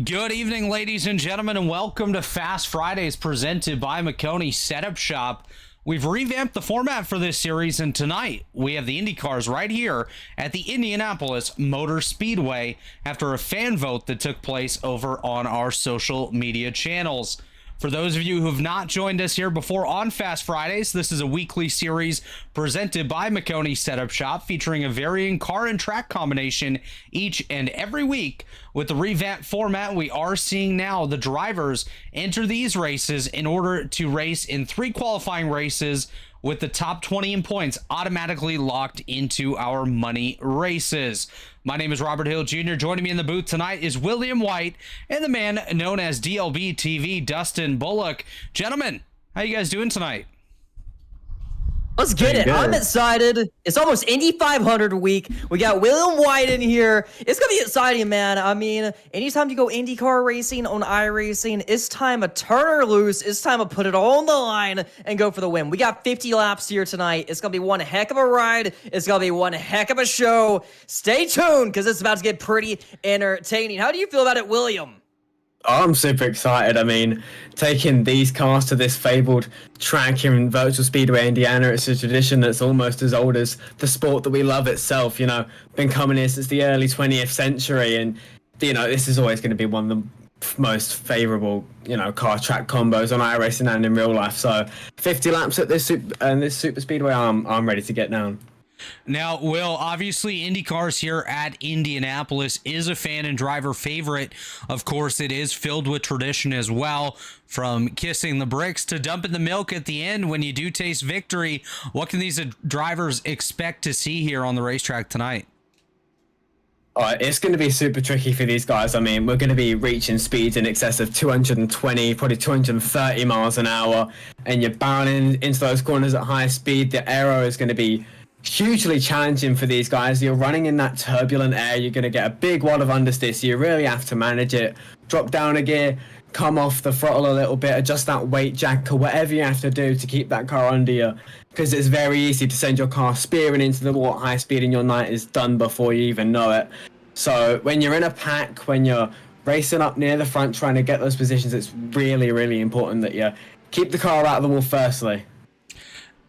Good evening, ladies and gentlemen, and welcome to Fast Fridays presented by Maconi Setup Shop. We've revamped the format for this series, and tonight we have the Indycars right here at the Indianapolis Motor Speedway after a fan vote that took place over on our social media channels. For those of you who have not joined us here before on Fast Fridays, this is a weekly series presented by Maconi Setup Shop featuring a varying car and track combination each and every week. With the revamped format we are seeing now, the drivers enter these races in order to race in 3 qualifying races with the top 20 in points automatically locked into our money races. My name is Robert Hill Jr. Joining me in the booth tonight is William White and the man known as DLB TV, Dustin Bullock. Gentlemen, how you guys doing tonight? Let's get it. I'm excited. It's almost Indy 500 week. We got William White in here. It's going to be exciting, man. I mean, anytime you go IndyCar racing on iRacing, it's time to turn her loose. It's time to put it all on the line and go for the win. We got 50 laps here tonight. It's going to be one heck of a ride. It's going to be one heck of a show. Stay tuned because it's about to get pretty entertaining. How do you feel about it, William? I'm super excited. I mean, taking these cars to this fabled track here in Virtual Speedway, Indiana, it's a tradition that's almost as old as the sport that we love itself. You know, been coming here since the early 20th century, and you know, this is always going to be one of the most favorable, you know, car track combos on iRacing and in real life. So, 50 laps at this super speedway, I'm ready to get down. Now, Will, obviously IndyCars here at Indianapolis is a fan and driver favorite. Of course, it is filled with tradition as well, from kissing the bricks to dumping the milk at the end when you do taste victory. What can these drivers expect to see here on the racetrack tonight? It's going to be super tricky for these guys. I mean, we're going to be reaching speeds in excess of 220, probably 230 miles an hour, and you're barreling into those corners at high speed. The aero is going to be hugely challenging for these guys. You're running in that turbulent air. You're going to get a big wad of understeer, so you really have to manage it. Drop down a gear, come off the throttle a little bit, adjust that weight jack or whatever you have to do to keep that car under you, because it's very easy to send your car spearing into the wall at high speed and your night is done before you even know it. So when you're in a pack, when you're racing up near the front trying to get those positions, it's really, really important that you keep the car out of the wall firstly.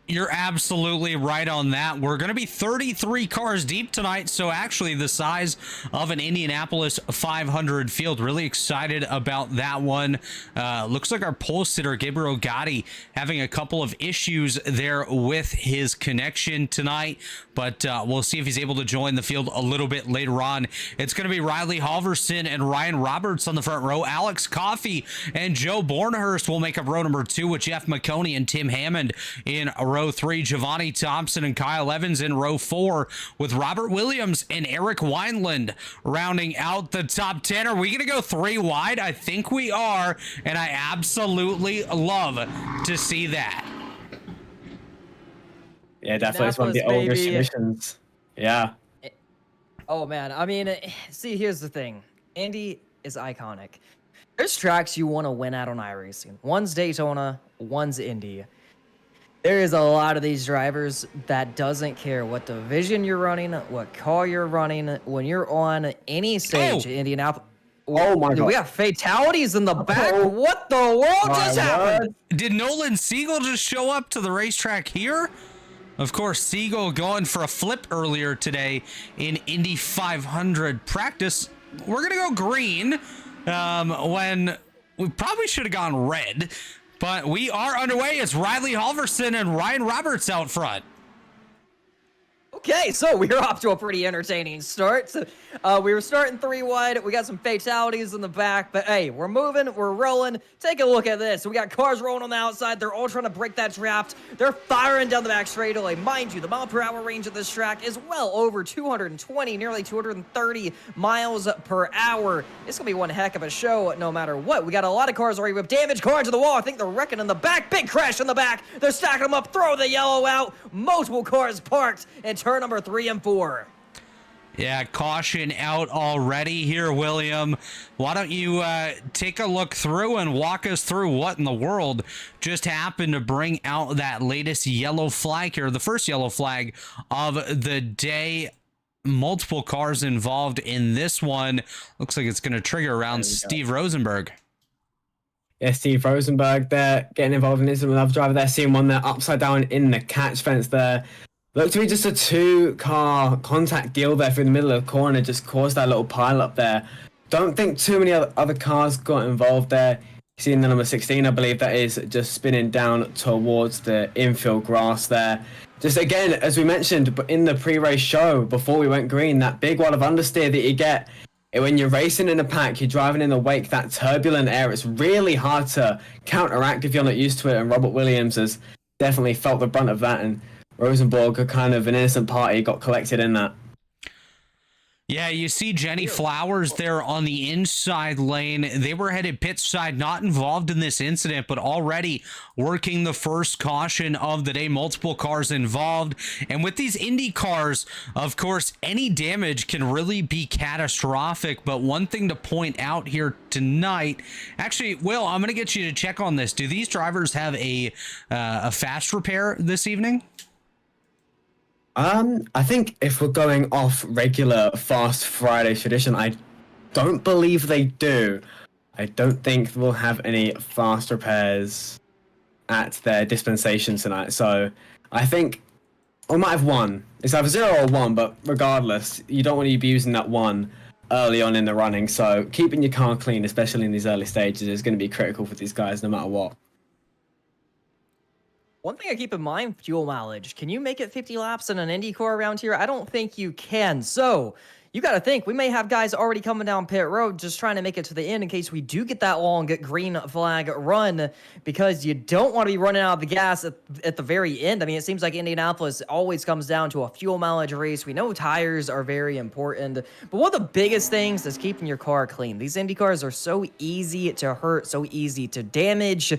You're absolutely right on that. We're going to be 33 cars deep tonight, so actually the size of an Indianapolis 500 field. Really excited about that one. Looks like our pole sitter, Gabriel Gotti, having a couple of issues there with his connection tonight, but we'll see if he's able to join the field a little bit later on. It's going to be Riley Halverson and Ryan Roberts on the front row. Alex Coffey and Joe Bornhurst will make up row number 2 with Jeff Maconi and Tim Hammond in row 3, Giovanni Thompson and Kyle Evans in row 4, with Robert Williams and Eric Wineland rounding out the top 10. Are we going to go 3 wide? I think we are, and I absolutely love to see that. Yeah, definitely. It's one of the older traditions. Yeah. Oh, man. I mean, see, here's the thing. Indy is iconic. There's tracks you want to win at on iRacing. One's Daytona, one's Indy. There is a lot of these drivers that doesn't care what division you're running, what car you're running. When you're on any stage in Indianapolis, oh my God, we got fatalities in the back. What the world just happened? Did Nolan Siegel just show up to the racetrack here? Of course, Siegel going for a flip earlier today in Indy 500 practice. We're gonna go green when we probably should have gone red. But we are underway. It's Riley Halverson and Ryan Roberts out front. Okay, so we're off to a pretty entertaining start. So, we were starting 3 wide. We got some fatalities in the back, but hey, we're moving, we're rolling. Take a look at this. We got cars rolling on the outside. They're all trying to break that draft. They're firing down the back straightaway. Mind you, the mile per hour range of this track is well over 220, nearly 230 miles per hour. It's gonna be one heck of a show no matter what. We got a lot of cars already with damage. Car into the wall. I think they're wrecking in the back. Big crash in the back. They're stacking them up. Throw the yellow out. Multiple cars parked and turn number 3 and 4. Yeah, caution out already here, William. Why don't you take a look through and walk us through what in the world just happened to bring out that latest yellow flag here, the first yellow flag of the day. multiple cars involved in this one. Looks like it's going to trigger around Steve Rosenberg. Yeah, Steve Rosenberg there getting involved in this. Another driver there, seeing one there upside down in the catch fence there. Looked to be just a 2-car contact deal there through the middle of the corner, just caused that little pile up there. Don't think too many other cars got involved there. Seeing the number 16, I believe that is just spinning down towards the infield grass there. Just again, as we mentioned in the pre-race show before we went green, that big wall of understeer that you get when you're racing in a pack, you're driving in the wake, that turbulent air, it's really hard to counteract if you're not used to it. And Robert Williams has definitely felt the brunt of that. And Rosenborg, a kind of an innocent party, got collected in that. Yeah, you see Jenny Flowers there on the inside lane. They were headed pit side, not involved in this incident, but already working the first caution of the day. Multiple cars involved. And with these Indy cars, of course, any damage can really be catastrophic. But one thing to point out here tonight, actually, Will, I'm going to get you to check on this. Do these drivers have a fast repair this evening? I think if we're going off regular Fast Friday tradition, I don't believe they do. I don't think we'll have any fast repairs at their dispensation tonight. So I think we might have one. It's either 0 or 1, but regardless, you don't want to be using that 1 early on in the running. So keeping your car clean, especially in these early stages, is going to be critical for these guys no matter what. One thing I keep in mind, fuel mileage. Can you make it 50 laps in an Indy car around here? I don't think you can. So you got to think, we may have guys already coming down pit road just trying to make it to the end in case we do get that long green flag run, because you don't want to be running out of the gas at the very end. I mean, it seems like Indianapolis always comes down to a fuel mileage race. We know tires are very important, but one of the biggest things is keeping your car clean. These Indy cars are so easy to hurt, so easy to damage.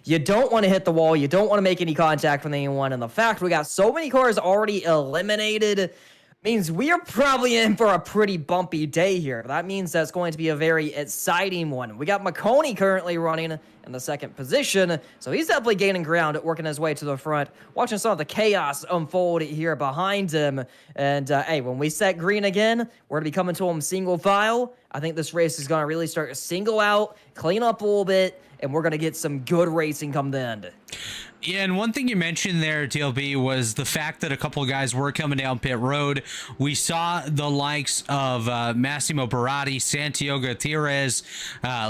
You don't want to hit the wall. You don't want to make any contact with anyone. And the fact we got so many cars already eliminated means we are probably in for a pretty bumpy day here. That means that's going to be a very exciting one. We got Maconi currently running in the second position, so he's definitely gaining ground, working his way to the front, watching some of the chaos unfold here behind him. And hey, when we set green again, we're going to be coming to him single file. I think this race is going to really start to single out, clean up a little bit, and we're going to get some good racing come the end. Yeah, and one thing you mentioned there, TLB, was the fact that a couple of guys were coming down pit road. We saw the likes of Massimo Barati, Santiago Gutierrez,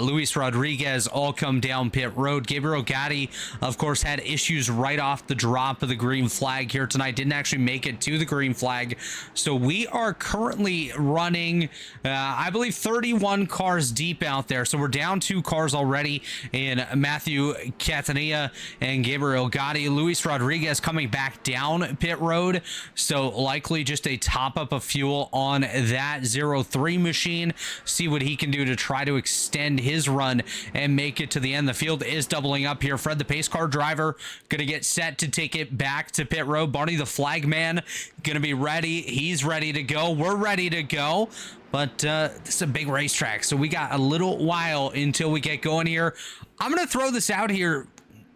Luis Rodriguez all come down pit road. Gabriel Gatti, of course, had issues right off the drop of the green flag here tonight. Didn't actually make it to the green flag. So we are currently running, I believe, 31 cars deep out there. So we're down 2 cars already in Matthew Catania and Gabriel Gotti. Luis Rodriguez coming back down pit road, so likely just a top up of fuel on that 03 machine. See what he can do to try to extend his run and make it to the end. The field is doubling up here. Fred, the pace car driver, gonna get set to take it back to pit road. Barney, the flag man, gonna be ready. He's ready to go. We're ready to go. But this is a big racetrack, so we got a little while until we get going here. I'm going to throw this out here.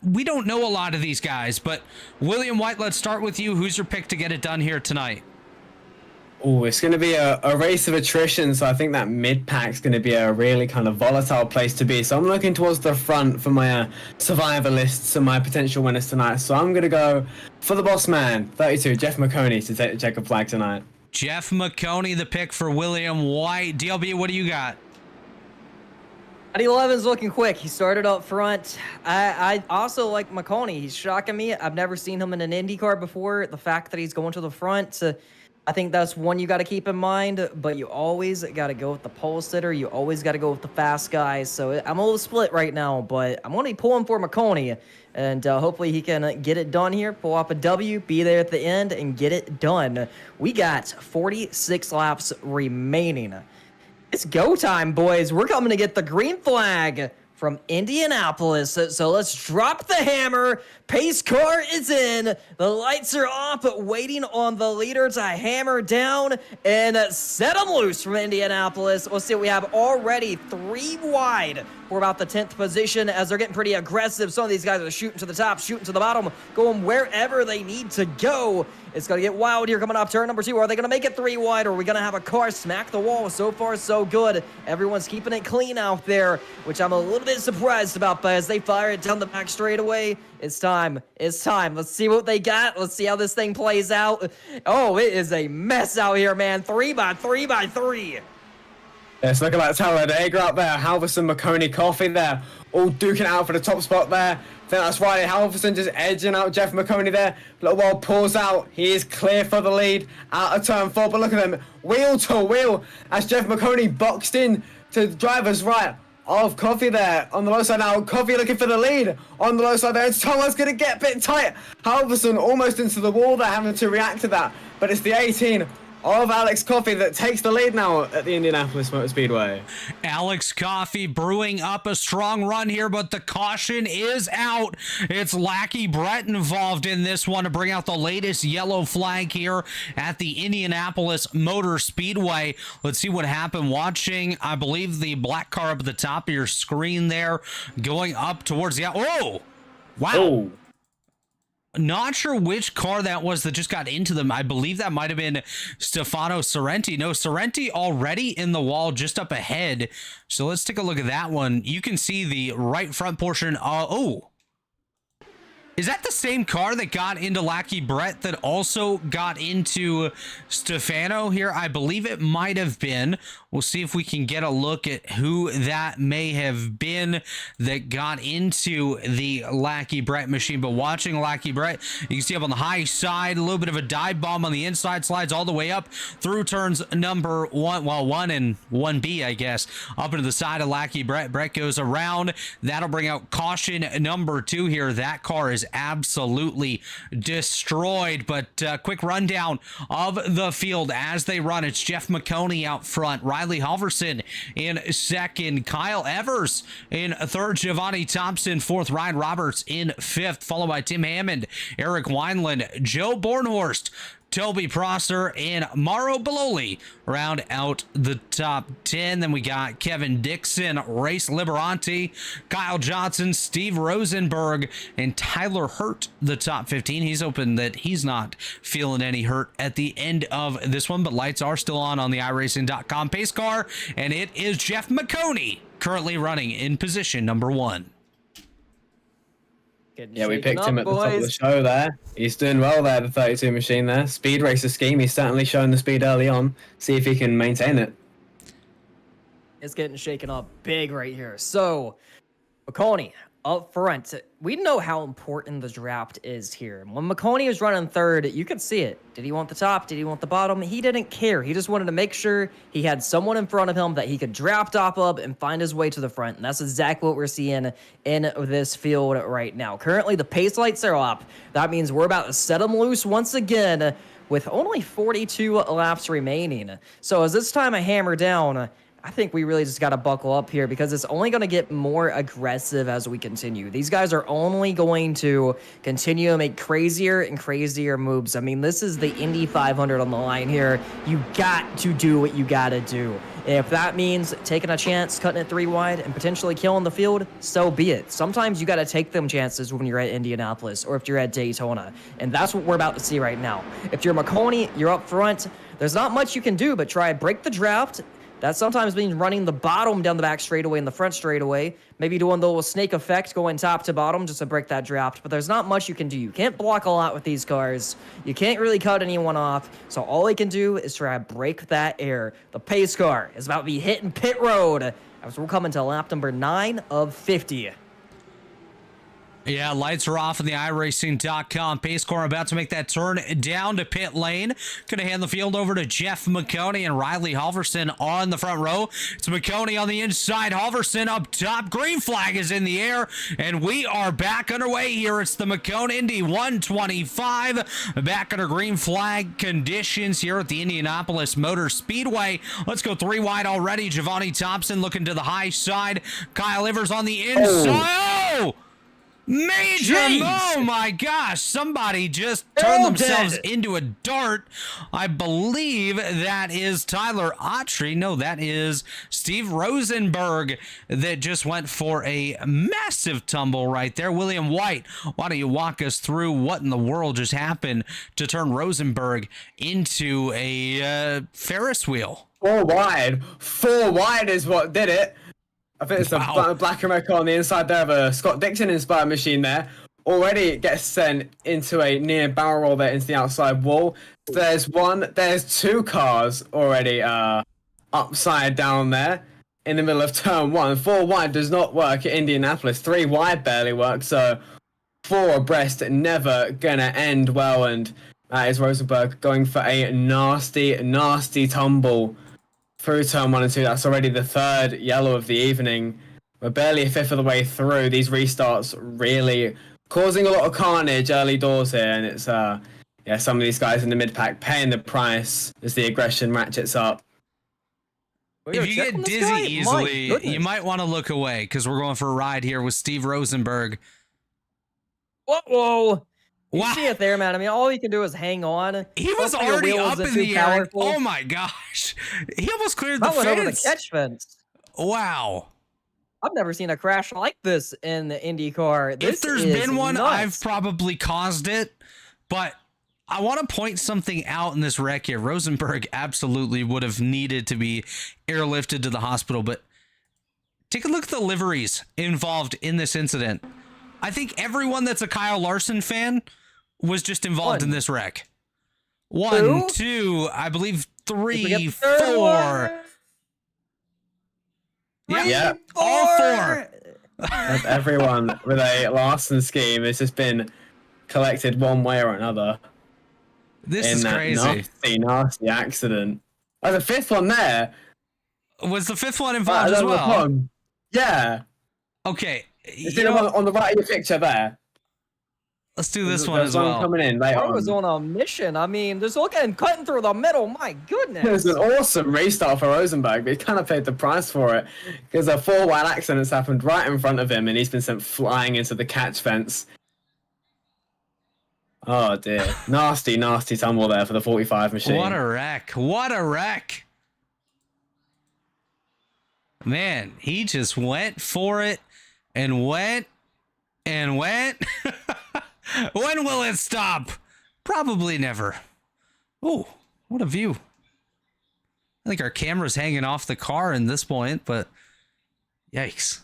We don't know a lot of these guys, but William White, let's start with you. Who's your pick to get it done here tonight? Oh, it's going to be a race of attrition, so I think that mid-pack's going to be a really kind of volatile place to be. So I'm looking towards the front for my survivor lists and my potential winners tonight. So I'm going to go for the boss man, 32, Jeff Maconi, to take the checkered flag tonight. Jeff Maconi, the pick for William White. DLB, what do you got? 11's looking quick. He started up front. I also like Maconi. He's shocking me. I've never seen him in an Indy car before. The fact that he's going to the front, I think that's one you got to keep in mind. But you always got to go with the pole sitter. You always got to go with the fast guys. So I'm a little split right now, but I'm going to be pulling for Maconi. And hopefully he can get it done here, pull off a W, be there at the end, and get it done. We got 46 laps remaining. It's go time, boys. We're coming to get the green flag from Indianapolis. So let's drop the hammer. Pace car is in. The lights are off, waiting on the leader to hammer down and set them loose from Indianapolis. We'll see what we have already. 3 wide. We're about the 10th position as they're getting pretty aggressive. Some of these guys are shooting to the top, shooting to the bottom, going wherever they need to go. It's going to get wild here coming up turn number 2. Are they going to make it 3 wide, or are we going to have a car smack the wall? So far, so good. Everyone's keeping it clean out there, which I'm a little bit surprised about, but as they fire it down the back straightaway, it's time. It's time. Let's see what they got. Let's see how this thing plays out. Oh, it is a mess out here, man. 3 by 3 by 3. Yeah, it's looking like Talladega up there. Halverson, Maconi, Coffee there. All duking out for the top spot there. I think that's right. Halverson just edging out Jeff Maconi there. Little while pulls out. He is clear for the lead out of turn 4. But look at them. Wheel to wheel as Jeff Maconi boxed in to the driver's right of Coffee there. On the low side now. Coffee looking for the lead. On the low side there. Someone's going to get a bit tight. Halverson almost into the wall there, having to react to that. But it's the 18 of Alex Coffey that takes the lead now at the Indianapolis Motor Speedway. Alex Coffey brewing up a strong run here, but the caution is out. It's Lackey Brett involved in this one to bring out the latest yellow flag here at the Indianapolis Motor Speedway. Let's see what happened. Watching, I believe, the black car up at the top of your screen there, going up towards the... Oh! Wow. Oh. Not sure which car that was that just got into them. I believe that might have been Stefano Sorrenti. No, Sorrenti already in the wall just up ahead. So let's take a look at that one. You can see the right front portion. Oh, is that the same car that got into Lackey Brett that also got into Stefano here? I believe it might have been. We'll see if we can get a look at who that may have been that got into the Lackey Brett machine. But watching Lackey Brett, you can see up on the high side, a little bit of a dive bomb on the inside, slides all the way up through turns number 1, well, 1 and 1B, I guess, up into the side of Lackey Brett. Brett goes around. That'll bring out caution number 2 here. That car is absolutely destroyed. But quick rundown of the field as they run. It's Jeff Maconi out front, Riley Halverson in second, Kyle Evers in third, Giovanni Thompson fourth, Ryan Roberts in fifth, followed by Tim Hammond, Eric Wineland, Joe Bornhorst, Toby Prosser, and Mauro Beloli round out the top 10. Then we got Kevin Dixon, Race Liberanti, Kyle Johnson, Steve Rosenberg, and Tyler Hurt, the top 15. He's hoping that he's not feeling any hurt at the end of this one, but lights are still on the iRacing.com pace car, and it is Jeff Maconi currently running in position number 1. Yeah, we picked him at the top of the show there. He's doing well there, the 32 machine there. Speed racer scheme. He's certainly shown the speed early on. See if he can maintain it. It's getting shaken up big right here. So, Maconi up front. We know how important the draft is here. When Maconi was running third, you could see it. Did he want the top? Did he want the bottom? He didn't care. He just wanted to make sure he had someone in front of him that he could draft off of and find his way to the front. And that's exactly what we're seeing in this field right now. Currently, the pace lights are up. That means we're about to set them loose once again with only 42 laps remaining. So as this time I hammer down, I think we really just got to buckle up here because it's only going to get more aggressive as we continue. These guys are only going to continue to make crazier and crazier moves. I mean, this is the Indy 500 on the line here. You got to do what you got to do. If that means taking a chance, cutting it 3 wide, and potentially killing the field, so be it. Sometimes you got to take them chances when you're at Indianapolis or if you're at Daytona. And that's what we're about to see right now. If you're Maconi, you're up front. There's not much you can do but try to break the draft. That sometimes means running the bottom down the back straightaway and the front straightaway. Maybe doing the little snake effect, going top to bottom just to break that draft. But there's not much you can do. You can't block a lot with these cars. You can't really cut anyone off. So all they can do is try to break that air. The pace car is about to be hitting pit road as we're coming to lap number 9 of 50. Yeah, lights are off in the iRacing.com. Pace car about to make that turn down to pit lane. Going to hand the field over to Jeff Maconi and Riley Halverson on the front row. It's Maconi on the inside. Halverson up top. Green flag is in the air, and we are back underway here. It's the Maconi Indy 125. Back under green flag conditions here at the Indianapolis Motor Speedway. Let's go 3 wide already. Giovanni Thompson looking to the high side. Kyle Ivers on the inside. Oh! Major! Jeez. Oh my gosh! Somebody just turned themselves into a dart. I believe that is Tyler Autry. No, that is Steve Rosenberg that just went for a massive tumble right there. William White, why don't you walk us through what in the world just happened to turn Rosenberg into a Ferris wheel? 4 wide. 4 wide is what did it. I think it's a black and red car on the inside there of a Scott Dixon inspired machine there. Already it gets sent into a near barrel roll there into the outside wall. There's 2 cars already upside down there in the middle of turn 1. 4 wide does not work at Indianapolis. 3 wide barely works, so 4 abreast never gonna end well, and that is Rosenberg going for a nasty tumble through turn 1 and 2. That's already the 3rd yellow of the evening. We're barely a 5th of the way through. These restarts really causing a lot of carnage early doors here, and it's some of these guys in the mid pack paying the price as the aggression ratchets up. If you get dizzy easily, you might want to look away, because we're going for a ride here with Steve Rosenberg. Whoa! You Wow. see it there, man. I mean, all he can do is hang on. He was Hopefully your already wheel up isn't in too the air. powerful. Oh my gosh. He almost cleared the That went over the fence. catch fence. Wow. I've never seen a crash like this in the IndyCar. If there's is been one, nuts. I've probably caused it. But I want to point something out in this wreck here. Rosenberg absolutely would have needed to be airlifted to the hospital. But take a look at the liveries involved in this incident. I think everyone that's a Kyle Larson fan was just involved in this wreck. 1, 2, I believe 3, 4. Yeah. All 4. That's everyone with a Larson scheme has just been collected one way or another. This is crazy. Nasty accident. Oh, the 5th one there. Was the 5th one involved as well? Yeah. Okay. It's on the right of your picture there. Let's do this one as well. Coming in later I was on a mission. I mean, just looking cutting through the middle. My goodness. It was an awesome restart for Rosenberg, but he kind of paid the price for it because a 4 wide accident's happened right in front of him, and he's been sent flying into the catch fence. Oh dear, nasty tumble there for the 45 machine. What a wreck! What a wreck! Man, he just went for it and went and went. When will it stop? Probably never. Oh, what a view. I think our camera's hanging off the car in this point, but yikes.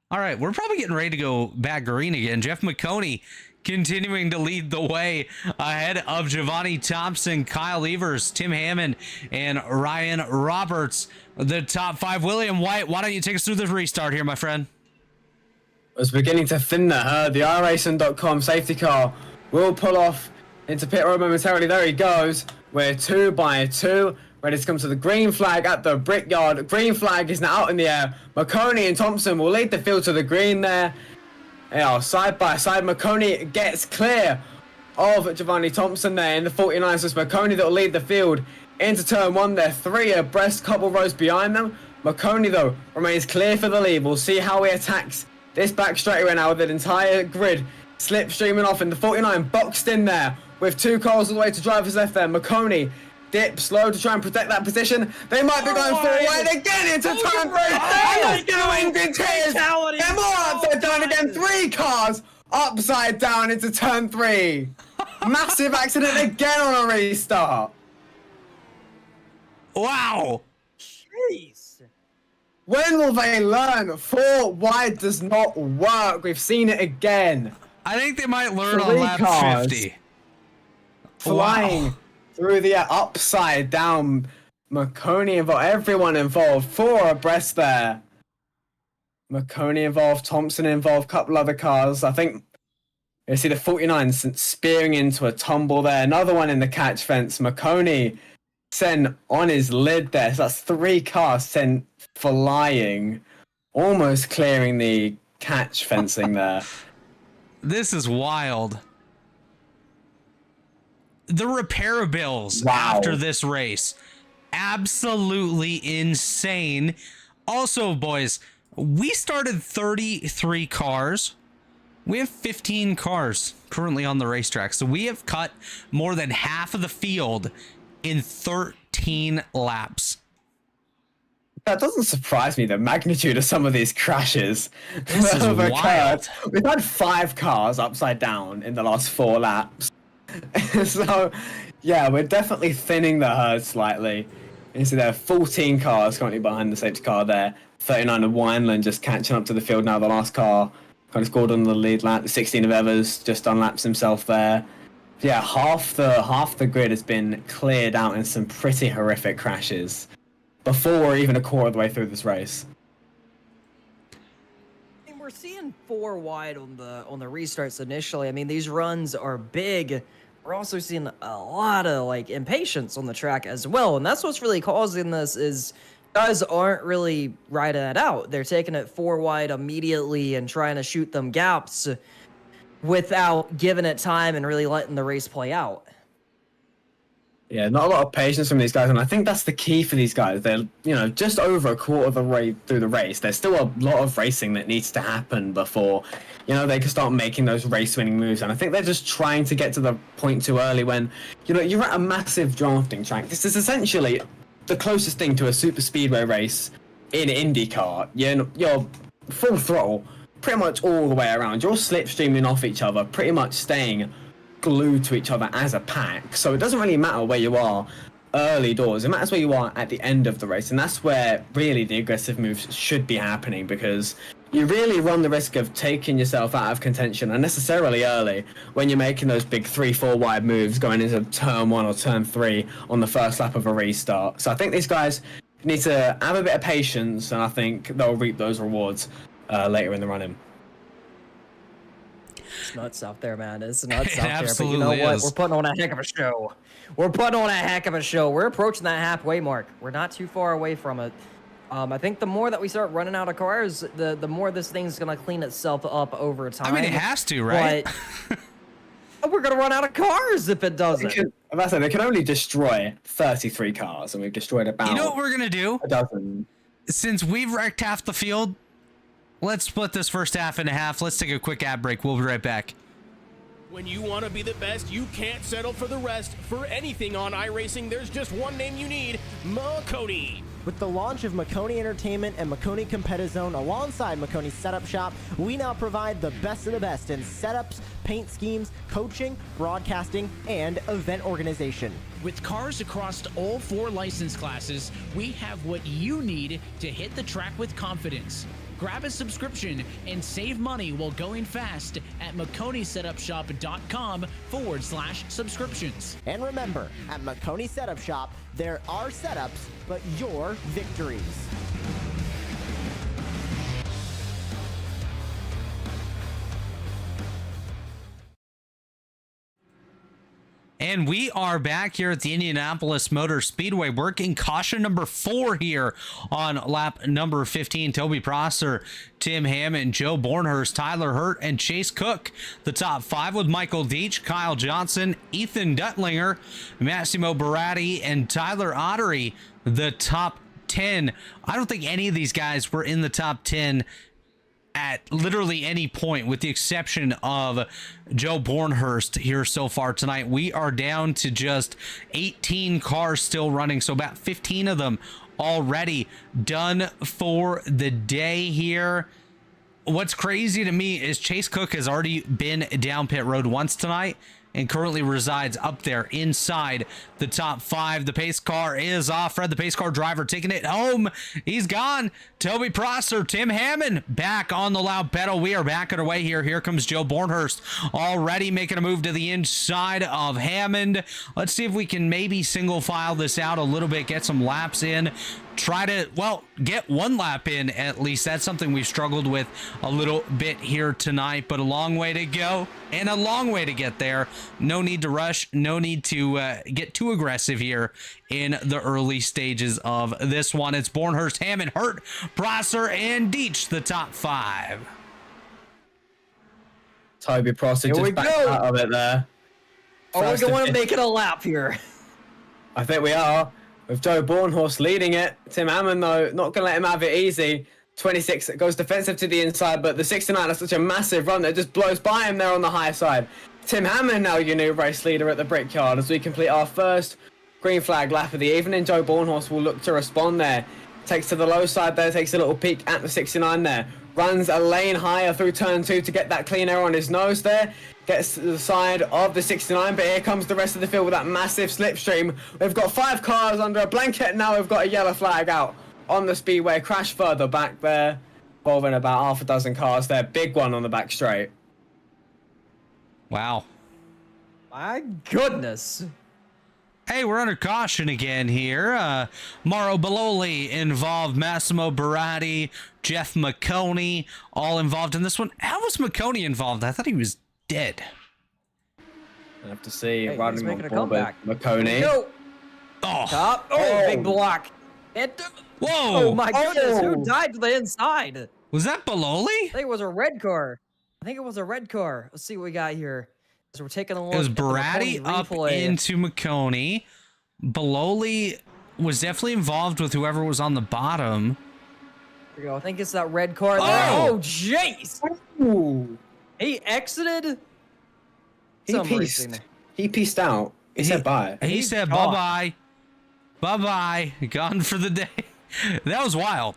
All right, we're probably getting ready to go back green again. Jeff Maconi continuing to lead the way ahead of Giovanni Thompson, Kyle Evers, Tim Hammond, and Ryan Roberts. The top 5. William White, why don't you take us through the restart here, my friend? Was beginning to thin the herd. The iRacing.com safety car will pull off into pit road momentarily. There he goes. We're 2 by 2. Ready to come to the green flag at the brickyard. Green flag is now out in the air. Maconi and Thompson will lead the field to the green there. They are side by side. Maconi gets clear of Giovanni Thompson there in the 49. So it's Maconi that will lead the field into turn 1 there. 3 abreast, couple rows behind them. Maconi, though, remains clear for the lead. We'll see how he attacks this back straightaway now with an entire grid slipstreaming off in the 49, boxed in there with 2 cars all the way to driver's left there. Maconi dips low to try and protect that position. They might be going 4 wide again into turn 3. And it's going to end in tears. And more upside down again. 3 cars upside down into turn 3. Massive accident again on a restart. Wow. Jeez. When will they learn? 4 wide does not work. We've seen it again. I think they might learn on 3 lap cars 50. Flying through the air, upside down. Maconi involved, everyone involved. 4 abreast there. Maconi involved, Thompson involved, couple other cars. I think you see the 49 spearing into a tumble there. Another one in the catch fence. Maconi sent on his lid there. So that's 3 cars sent flying, almost clearing the catch fencing there. This is wild. The repair bills after this race, absolutely insane. Also, boys, we started 33 cars. We have 15 cars currently on the racetrack. So we have cut more than half of the field in 13 laps. That doesn't surprise me, the magnitude of some of these crashes. This is wild. We've had 5 cars upside down in the last 4 laps. So, yeah, we're definitely thinning the herd slightly. You see there are 14 cars currently behind the safety car there. 39 of Wineland just catching up to the field now. The last car kind of scored on the lead lap. 16 of Evers just unlaps himself there. Yeah, half the grid has been cleared out in some pretty horrific crashes before we're even a quarter of the way through this race. We're seeing 4 wide on the restarts initially. I mean, these runs are big. We're also seeing a lot of like impatience on the track as well, and that's what's really causing this. Is guys aren't really riding it out. They're taking it 4 wide immediately and trying to shoot them gaps without giving it time and really letting the race play out. Yeah, not a lot of patience from these guys, and I think that's the key for these guys. They're, just over a quarter of the way through the race. There's still a lot of racing that needs to happen before, they can start making those race-winning moves. And I think they're just trying to get to the point too early when, you're at a massive drafting track. This is essentially the closest thing to a super speedway race in IndyCar. You're full throttle pretty much all the way around. You're all slipstreaming off each other, pretty much staying glued to each other as a pack. So it doesn't really matter where you are early doors. It matters where you are at the end of the race, and that's where really the aggressive moves should be happening, because you really run the risk of taking yourself out of contention unnecessarily early when you're making those big 3-4 wide moves going into turn 1 or turn 3 on the first lap of a restart. So I think these guys need to have a bit of patience, and I think they'll reap those rewards later in the run-in. It's nuts out there, man. It's nuts out there. But Absolutely you know what? is. We're putting on a heck of a show. We're putting on a heck of a show. We're approaching that halfway mark. We're not too far away from it. I think the more that we start running out of cars, the more this thing's going to clean itself up over time. I mean, it has to, right? But we're going to run out of cars if it doesn't. They can only destroy 33 cars, and we've destroyed about You know what we're going to do? a dozen. Since we've wrecked half the field, let's split this first half into half. Let's take a quick ad break. We'll be right back. When you want to be the best, you can't settle for the rest. For anything on iRacing, there's just one name you need: Maconi. With the launch of Maconi Entertainment and Maconi Competizone alongside Maconi Setup Shop, we now provide the best of the best in setups, paint schemes, coaching, broadcasting, and event organization. With cars across all 4 license classes, we have what you need to hit the track with confidence. Grab a subscription and save money while going fast at MaconiSetupShop.com/subscriptions. And remember, at Maconi Setup Shop, there are setups, but your victories. And we are back here at the Indianapolis Motor Speedway, working caution number 4 here on lap number 15. Toby Prosser, Tim Hammond, Joe Bornhurst, Tyler Hurt, and Chase Cook. The top 5 with Michael Deitch, Kyle Johnson, Ethan Duttlinger, Massimo Baratti, and Tyler Ottery. The top 10. I don't think any of these guys were in the top 10 at literally any point, with the exception of Joe Bornhurst here so far tonight. We are down to just 18 cars still running, so about 15 of them already done for the day here. What's crazy to me is Chase Cook has already been down pit road once tonight and currently resides up there inside the top 5. The pace car is off. Fred, the pace car driver, taking it home. He's gone. Toby Prosser, Tim Hammond back on the loud pedal. We are back underway here. Here comes Joe Bornhurst already making a move to the inside of Hammond. Let's see if we can maybe single file this out a little bit, get some laps in. try to, well, get one lap in at least. That's something we've struggled with a little bit here tonight, but a long way to go and a long way to get there. No need to rush. No need to get too aggressive here in the early stages of this one. It's Bornhurst, Hammond, Hurt, Prosser, and Deach, the top 5. Toby Prosser Here we just backed go. out of it there. Are we First to going to fifth. make it a lap here? I think we are. With Joe Bornhorst leading it. Tim Hammond, though, not going to let him have it easy. 26 goes defensive to the inside, but the 69 has such a massive run that it just blows by him there on the high side. Tim Hammond now your new race leader at the Brickyard as we complete our first green flag lap of the evening. Joe Bornhorst will look to respond there. Takes to the low side there, takes a little peek at the 69 there. Runs a lane higher through turn 2 to get that clean air on his nose there. Gets to the side of the 69, but here comes the rest of the field with that massive slipstream. We've got 5 cars under a blanket. Now we've got a yellow flag out on the speedway. Crash further back there, involving about half a dozen cars there. Big one on the back straight. Wow. My goodness. Hey, we're under caution again here. Mauro Baloli involved, Massimo Baratti, Jeff Maconi, all involved in this one. How was Maconi involved? I thought he was dead. I have to see. Hey, he's Riding making on a board with comeback. Maconi. Go. Oh, Top. Oh, Oh. big block. And, whoa. oh my goodness, Oh. who died to the inside? I Was that Baloli? think it was a red car. Let's see what we got here. So we're taking a look. It was at the Baratti Maconi up replay. into Maconi. Baloli was definitely involved with whoever was on the bottom. Here we go. I think it's that red car there. Oh. Oh, jeez. Ooh. He exited. He Some pieced. racing. He pieced out. He said bye. He He's said gone. bye-bye. Bye-bye. Gone for the day. That was wild.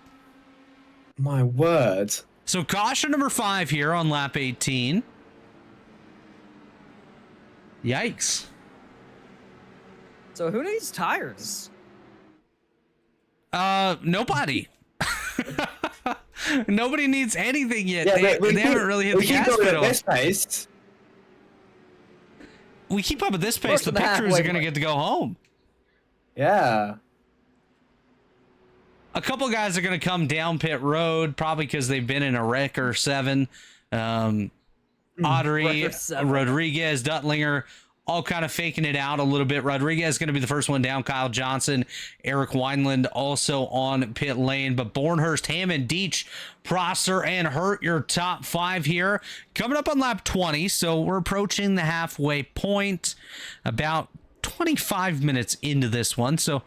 My word. So caution number 5 here on lap 18. Yikes. So who needs tires? Nobody. Nobody needs anything yet. Yeah, They haven't really hit we the keep gas going pedal. at this pace. We keep up at this pace, Worse the than pit crews halfway are going to point. get to go home. Yeah. A couple guys are going to come down pit road, probably because they've been in a wreck or 7. Audrey, Wreck or 7. Rodriguez, Duttlinger, all kind of faking it out a little bit. Rodriguez is going to be the first one down. Kyle Johnson, Eric Wineland also on pit lane. But Bornhurst, Hammond, Deach, Prosser, and Hurt, your top 5 here. Coming up on lap 20, so we're approaching the halfway point. About 25 minutes into this one, so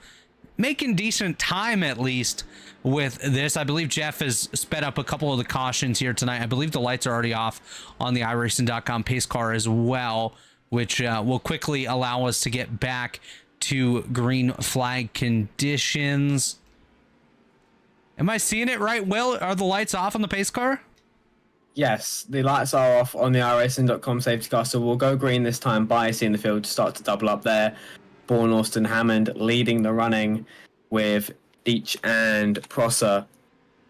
making decent time at least with this. I believe Jeff has sped up a couple of the cautions here tonight. I believe the lights are already off on the iRacing.com pace car as well, which will quickly allow us to get back to green flag conditions. Am I seeing it right, Will? Are the lights off on the pace car? Yes, the lights are off on the iRacing.com safety car, so we'll go green this time. Bias in the field to start to double up there. Bourne, Austin, Hammond leading the running with Deach and Prosser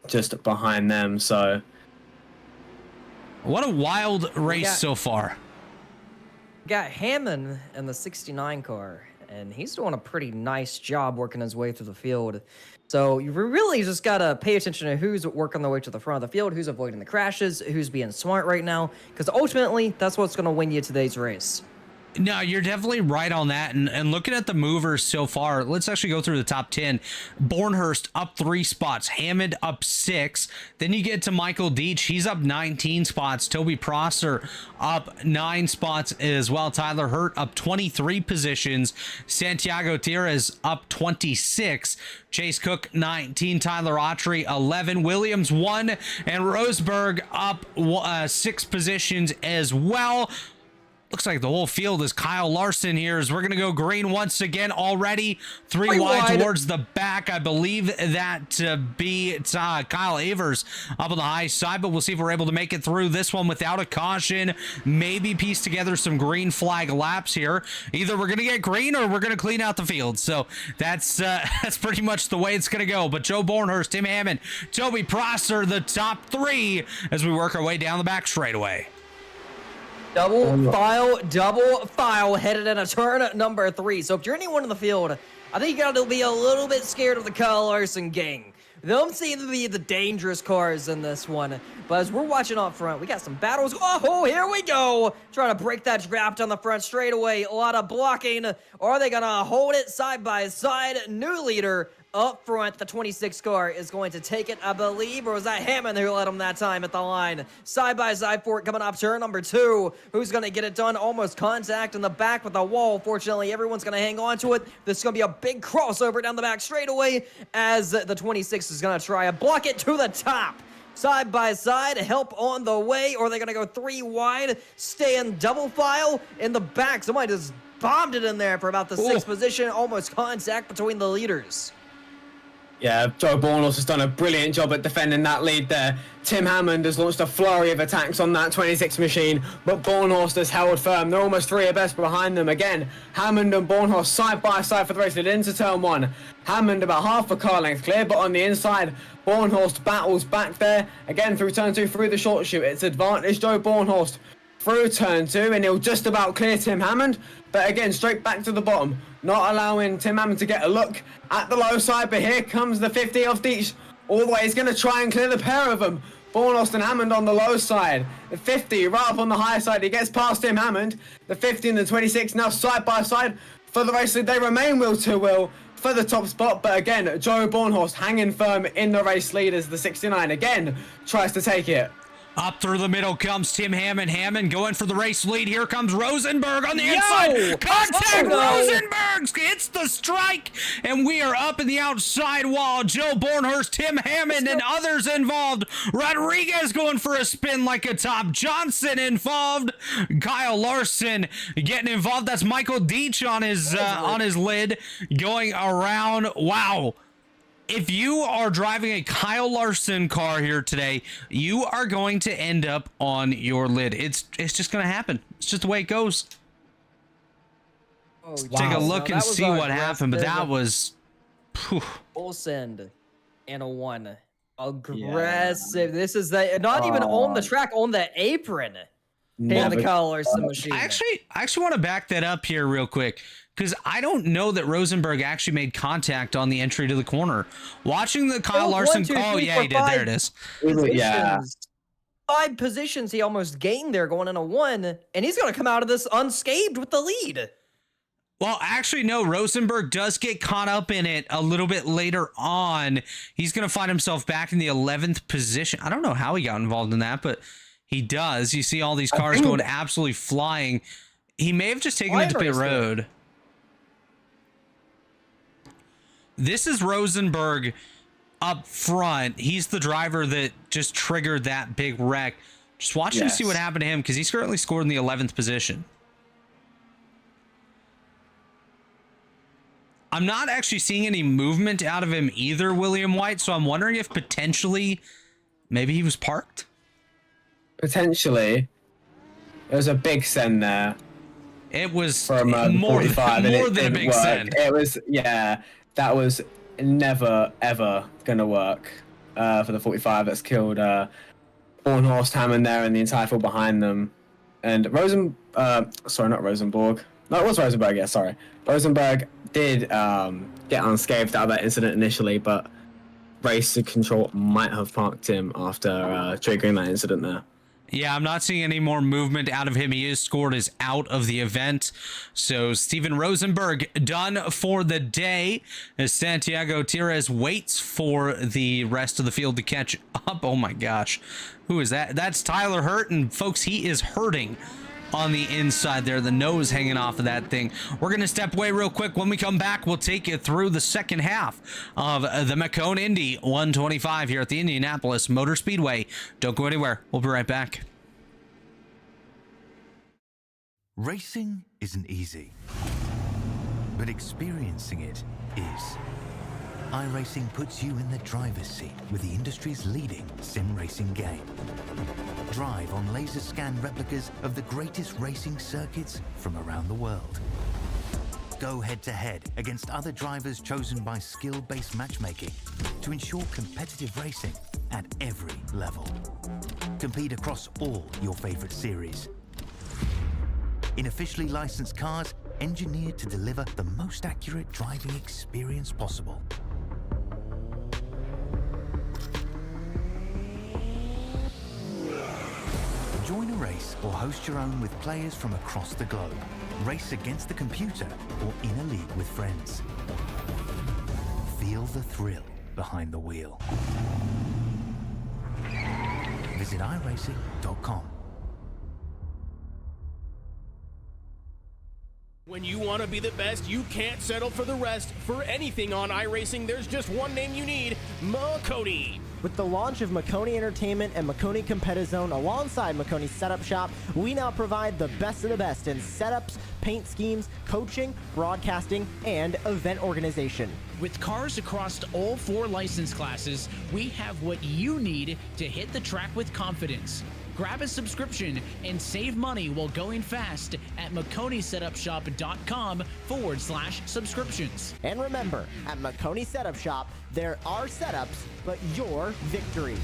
just behind them. So What a wild race got- so far. Got Hammond in the 69 car, and he's doing a pretty nice job working his way through the field. So you really just gotta pay attention to who's working their way to the front of the field, who's avoiding the crashes, who's being smart right now, because ultimately that's what's gonna win you today's race. No, you're definitely right on that. And looking at the movers so far, let's actually go through the top 10. Bornhurst up 3 spots. Hammond up 6. Then you get to Michael Deach. He's up 19 spots. Toby Prosser up 9 spots as well. Tyler Hurt up 23 positions. Santiago Tierras up 26. Chase Cook 19. Tyler Autry 11. Williams 1. And Roseberg up 6 positions as well. Looks like the whole field is Kyle Larson here as we're going to go green once again already. 3 wide towards the back. I believe that to be Kyle Avers up on the high side, but we'll see if we're able to make it through this one without a caution. Maybe piece together some green flag laps here. Either we're going to get green or we're going to clean out the field. So that's pretty much the way it's going to go. But Joe Bornhurst, Tim Hammond, Toby Prosser, the top 3 as we work our way down the back straightaway. Double file, headed in a turn number 3. So if you're anyone in the field I think you gotta be a little bit scared of the Kyle Larson gang. They don't seem to be the dangerous cars in this one. But as we're watching up front, we got some battles. Oh, here we go. Trying to break that draft on the front straightaway. A lot of blocking. Are they going to hold it side by side? New leader up front. The 26 car is going to take it, I believe. Or was that Hammond who led him that time at the line? Side by side for it coming up turn number 2. Who's going to get it done? Almost contact in the back with the wall. Fortunately, everyone's going to hang on to it. This is going to be a big crossover down the back straightaway as the 26 is going to try to block it to the top. Side by side, help on the way, or are they going to go 3 wide, stay in double file in the back? Somebody just bombed it in there for about the 6th position, almost contact between the leaders. Yeah, Joe Bornhorst has done a brilliant job at defending that lead there. Tim Hammond has launched a flurry of attacks on that 26 machine, but Bornhorst has held firm. They're almost 3 abreast behind them. Again, Hammond and Bornhorst side by side for the race. Lead into turn 1. Hammond about half a car length clear, but on the inside, Bornhorst battles back there. Again, through turn 2, through the short shoot. It's advantage Joe Bornhorst through turn 2, and he'll just about clear Tim Hammond. But again, straight back to the bottom, not allowing Tim Hammond to get a look at the low side. But here comes the 50 off Deitch. All the way, he's going to try and clear the pair of them. Bornhorst and Hammond on the low side. The 50 right up on the high side. He gets past Tim Hammond. The 50 and the 26 now side by side for the race lead. They remain wheel to wheel for the top spot. But again, Joe Bornhorst hanging firm in the race lead as the 69 again tries to take it. Up through the middle comes Tim Hammond. Hammond going for the race lead. Here comes Rosenberg on the inside. Contact! Rosenberg hits the strike, and we are up in the outside wall. Joe Bornhorst, Tim Hammond, and others involved. Rodriguez going for a spin like a top. Johnson involved. Kyle Larson getting involved. That's Michael Deitch on his lid going around. Wow. If you are driving a Kyle Larson car here today, you are going to end up on your lid. It's just going to happen. It's just the way it goes. Oh, Take a look and see what happened, but that was... Full send and a 1. Aggressive. Yeah. This is not even on the track, on the apron. And the Kyle Larson machine. I actually want to back that up here real quick, because I don't know that Rosenberg actually made contact on the entry to the corner. Watching the Kyle Larson... yeah, he did. There it is. Yeah. 5 positions he almost gained there going in a 1, and he's going to come out of this unscathed with the lead. Well, actually, no. Rosenberg does get caught up in it a little bit later on. He's going to find himself back in the 11th position. I don't know how he got involved in that, but he does. You see all these cars going absolutely flying. He may have just taken it to pit road. This is Rosenberg up front. He's the driver that just triggered that big wreck. Just watching to see what happened to him, because he's currently scored in the 11th position. I'm not actually seeing any movement out of him either, William White, so I'm wondering if potentially maybe he was parked. Potentially. There was a big send there. It was from more 45, than a big send. It was, yeah, that was never, ever going to work for the 45. That's killed Bornhorst, Hammond there, and the entire field behind them. And sorry, not Rosenborg. No, it was Rosenberg, yeah, sorry. Rosenberg did get unscathed out of that incident initially, but race control might have parked him after triggering that incident there. Yeah, I'm not seeing any more movement out of him. He is scored as out of the event. So Steven Rosenberg done for the day as Santiago Tires waits for the rest of the field to catch up. Oh my gosh. Who is that? That's Tyler Hurt, and folks, he is hurting on the inside there, the nose hanging off of that thing. We're going to step away real quick. When we come back, we'll take you through the second half of the Maconi Indy 125 here at the Indianapolis Motor Speedway. Don't go anywhere. We'll be right back. Racing isn't easy, but experiencing it is. iRacing puts you in the driver's seat with the industry's leading sim racing game. Drive on laser scan replicas of the greatest racing circuits from around the world. Go head-to-head against other drivers chosen by skill-based matchmaking to ensure competitive racing at every level. Compete across all your favorite series. In officially licensed cars engineered to deliver the most accurate driving experience possible. Join a race or host your own with players from across the globe. Race against the computer or in a league with friends. Feel the thrill behind the wheel. Visit iRacing.com. When you want to be the best, you can't settle for the rest. For anything on iRacing, there's just one name you need, Maconi. With the launch of Maconi Entertainment and Maconi Competizone alongside Maconi Setup Shop, we now provide the best of the best in setups, paint schemes, coaching, broadcasting, and event organization. With cars across all 4 license classes, we have what you need to hit the track with confidence. Grab a subscription and save money while going fast at MaconiSetupShop.com/subscriptions. And remember, at Maconi Setup Shop, there are setups, but your victories.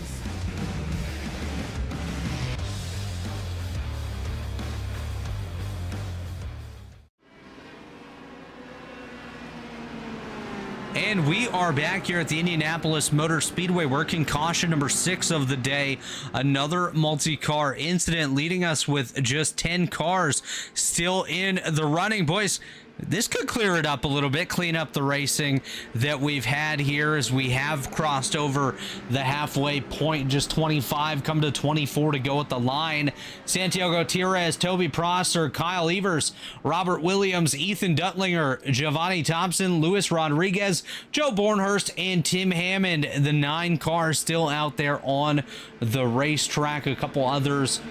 And we are back here at the Indianapolis Motor Speedway working caution number 6 of the day. Another multi-car incident leading us with just 10 cars still in the running. Boys, this could clear it up a little bit, clean up the racing that we've had here as we have crossed over the halfway point. Just 25, come to 24 to go at the line. Santiago Gutierrez, Toby Prosser, Kyle Evers, Robert Williams, Ethan Duttlinger, Giovanni Thompson, Luis Rodriguez, Joe Bornhurst, and Tim Hammond. The 9 cars still out there on the racetrack. A couple others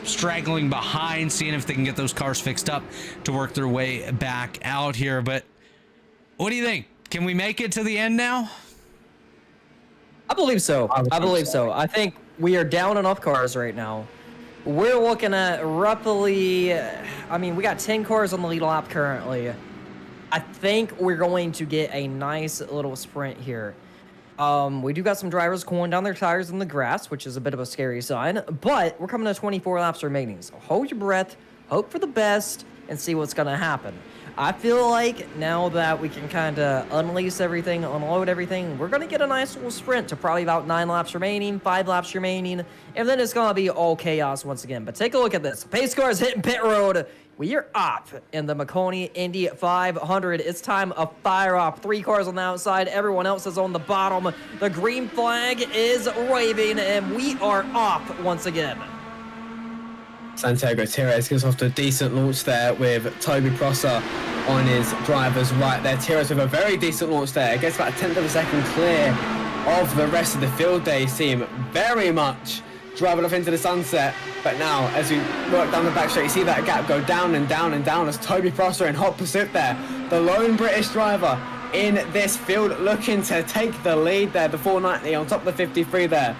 straggling behind, seeing if they can get those cars fixed up to work their way back out here. But what do you think? Can we make it to the end now? I believe so. I believe so. I think we are down enough cars right now. We're looking at roughly, I mean, we got 10 cars on the lead lap currently. I think we're going to get a nice little sprint here. We do got some drivers cooling down their tires in the grass, which is a bit of a scary sign, but we're coming to 24 laps remaining. So hold your breath, hope for the best, and see what's going to happen. I feel like now that we can kind of unleash everything, unload everything, we're going to get a nice little sprint to probably about 9 laps remaining, 5 laps remaining, and then it's going to be all chaos once again. But take a look at this. Pace cars hitting pit road. We are up in the Maconi Indy 500. It's time of fire off. 3 cars on the outside. Everyone else is on the bottom. The green flag is waving, and we are off once again. Santiago Gutierrez gets off to a decent launch there with Toby Prosser on his drivers right there. Gutierrez with a very decent launch there. Gets about a 10th of a second clear of the rest of the field. They seem very much driving off into the sunset. But now, as we work down the back straight, you see that gap go down and down and down as Toby Prosser in hot pursuit there. The lone British driver in this field looking to take the lead there. The 490 on top of the 53 there.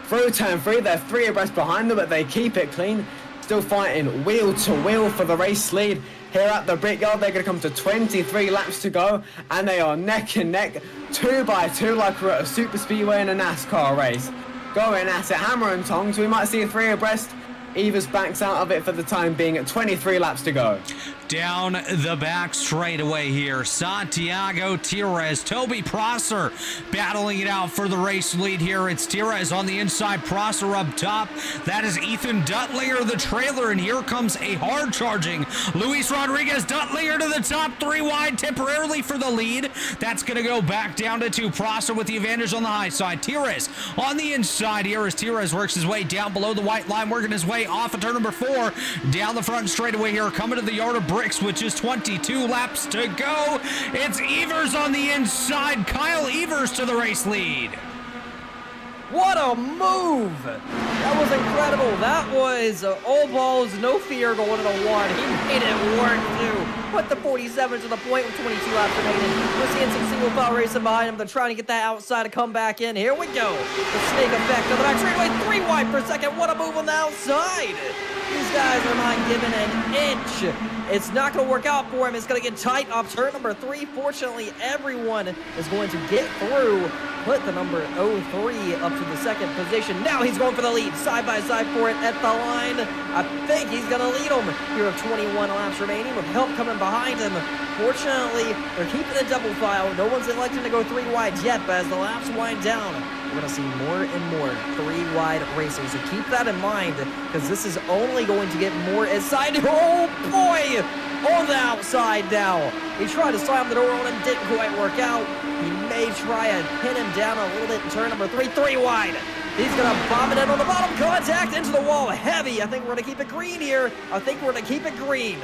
Through turn 3, they're 3 abreast behind them, but they keep it clean. Still fighting wheel to wheel for the race lead. Here at the Brickyard, they're going to come to 23 laps to go, and they are neck and neck, 2 by 2, like we're at a super speedway in a NASCAR race. Going at it, hammer and tongs. We might see 3 abreast. Evers backs out of it for the time being at 23 laps to go. Down the back straightaway here, Santiago Gutierrez, Toby Prosser battling it out for the race lead here. It's Gutierrez on the inside, Prosser up top. That is Ethan Duttlinger, the trailer, and here comes a hard charging Luis Rodriguez. Duttlinger to the top, 3 wide temporarily for the lead. That's going to go back down to 2. Prosser with the advantage on the high side. Gutierrez on the inside here as Gutierrez works his way down below the white line, working his way off of turn number 4, down the front straightaway here, coming to the yard of bricks with just 22 laps to go. It's Evers on the inside, Kyle Evers to the race lead. What a move! That was incredible. That was all balls, no fear going into 1. He made it work too. Put the 47 to the point with 22 laps remaining. We're seeing some single file racing behind him. They're trying to get that outside to come back in. Here we go. The snake effect on the back straightaway, 3 wide per second. What a move on the outside. He's guys are not given an inch. It's not going to work out for him. It's going to get tight off turn number 3. Fortunately, everyone is going to get through. Put the number 03 up to the second position. Now he's going for the lead. Side by side for it at the line. I think he's going to lead him here with 21 laps remaining with help coming behind him. Fortunately, they're keeping the double file. No one's electing to go 3 wide yet, but as the laps wind down, we're going to see more and more 3 wide racing. So keep that in mind, because this is only going to get more inside. Oh boy! On the outside now. He tried to slam the door on him, didn't quite work out. He may try and pin him down a little bit in turn number 3. 3 wide. He's going to bomb it in on the bottom. Contact into the wall. Heavy. I think we're going to keep it green here. I think we're going to keep it green.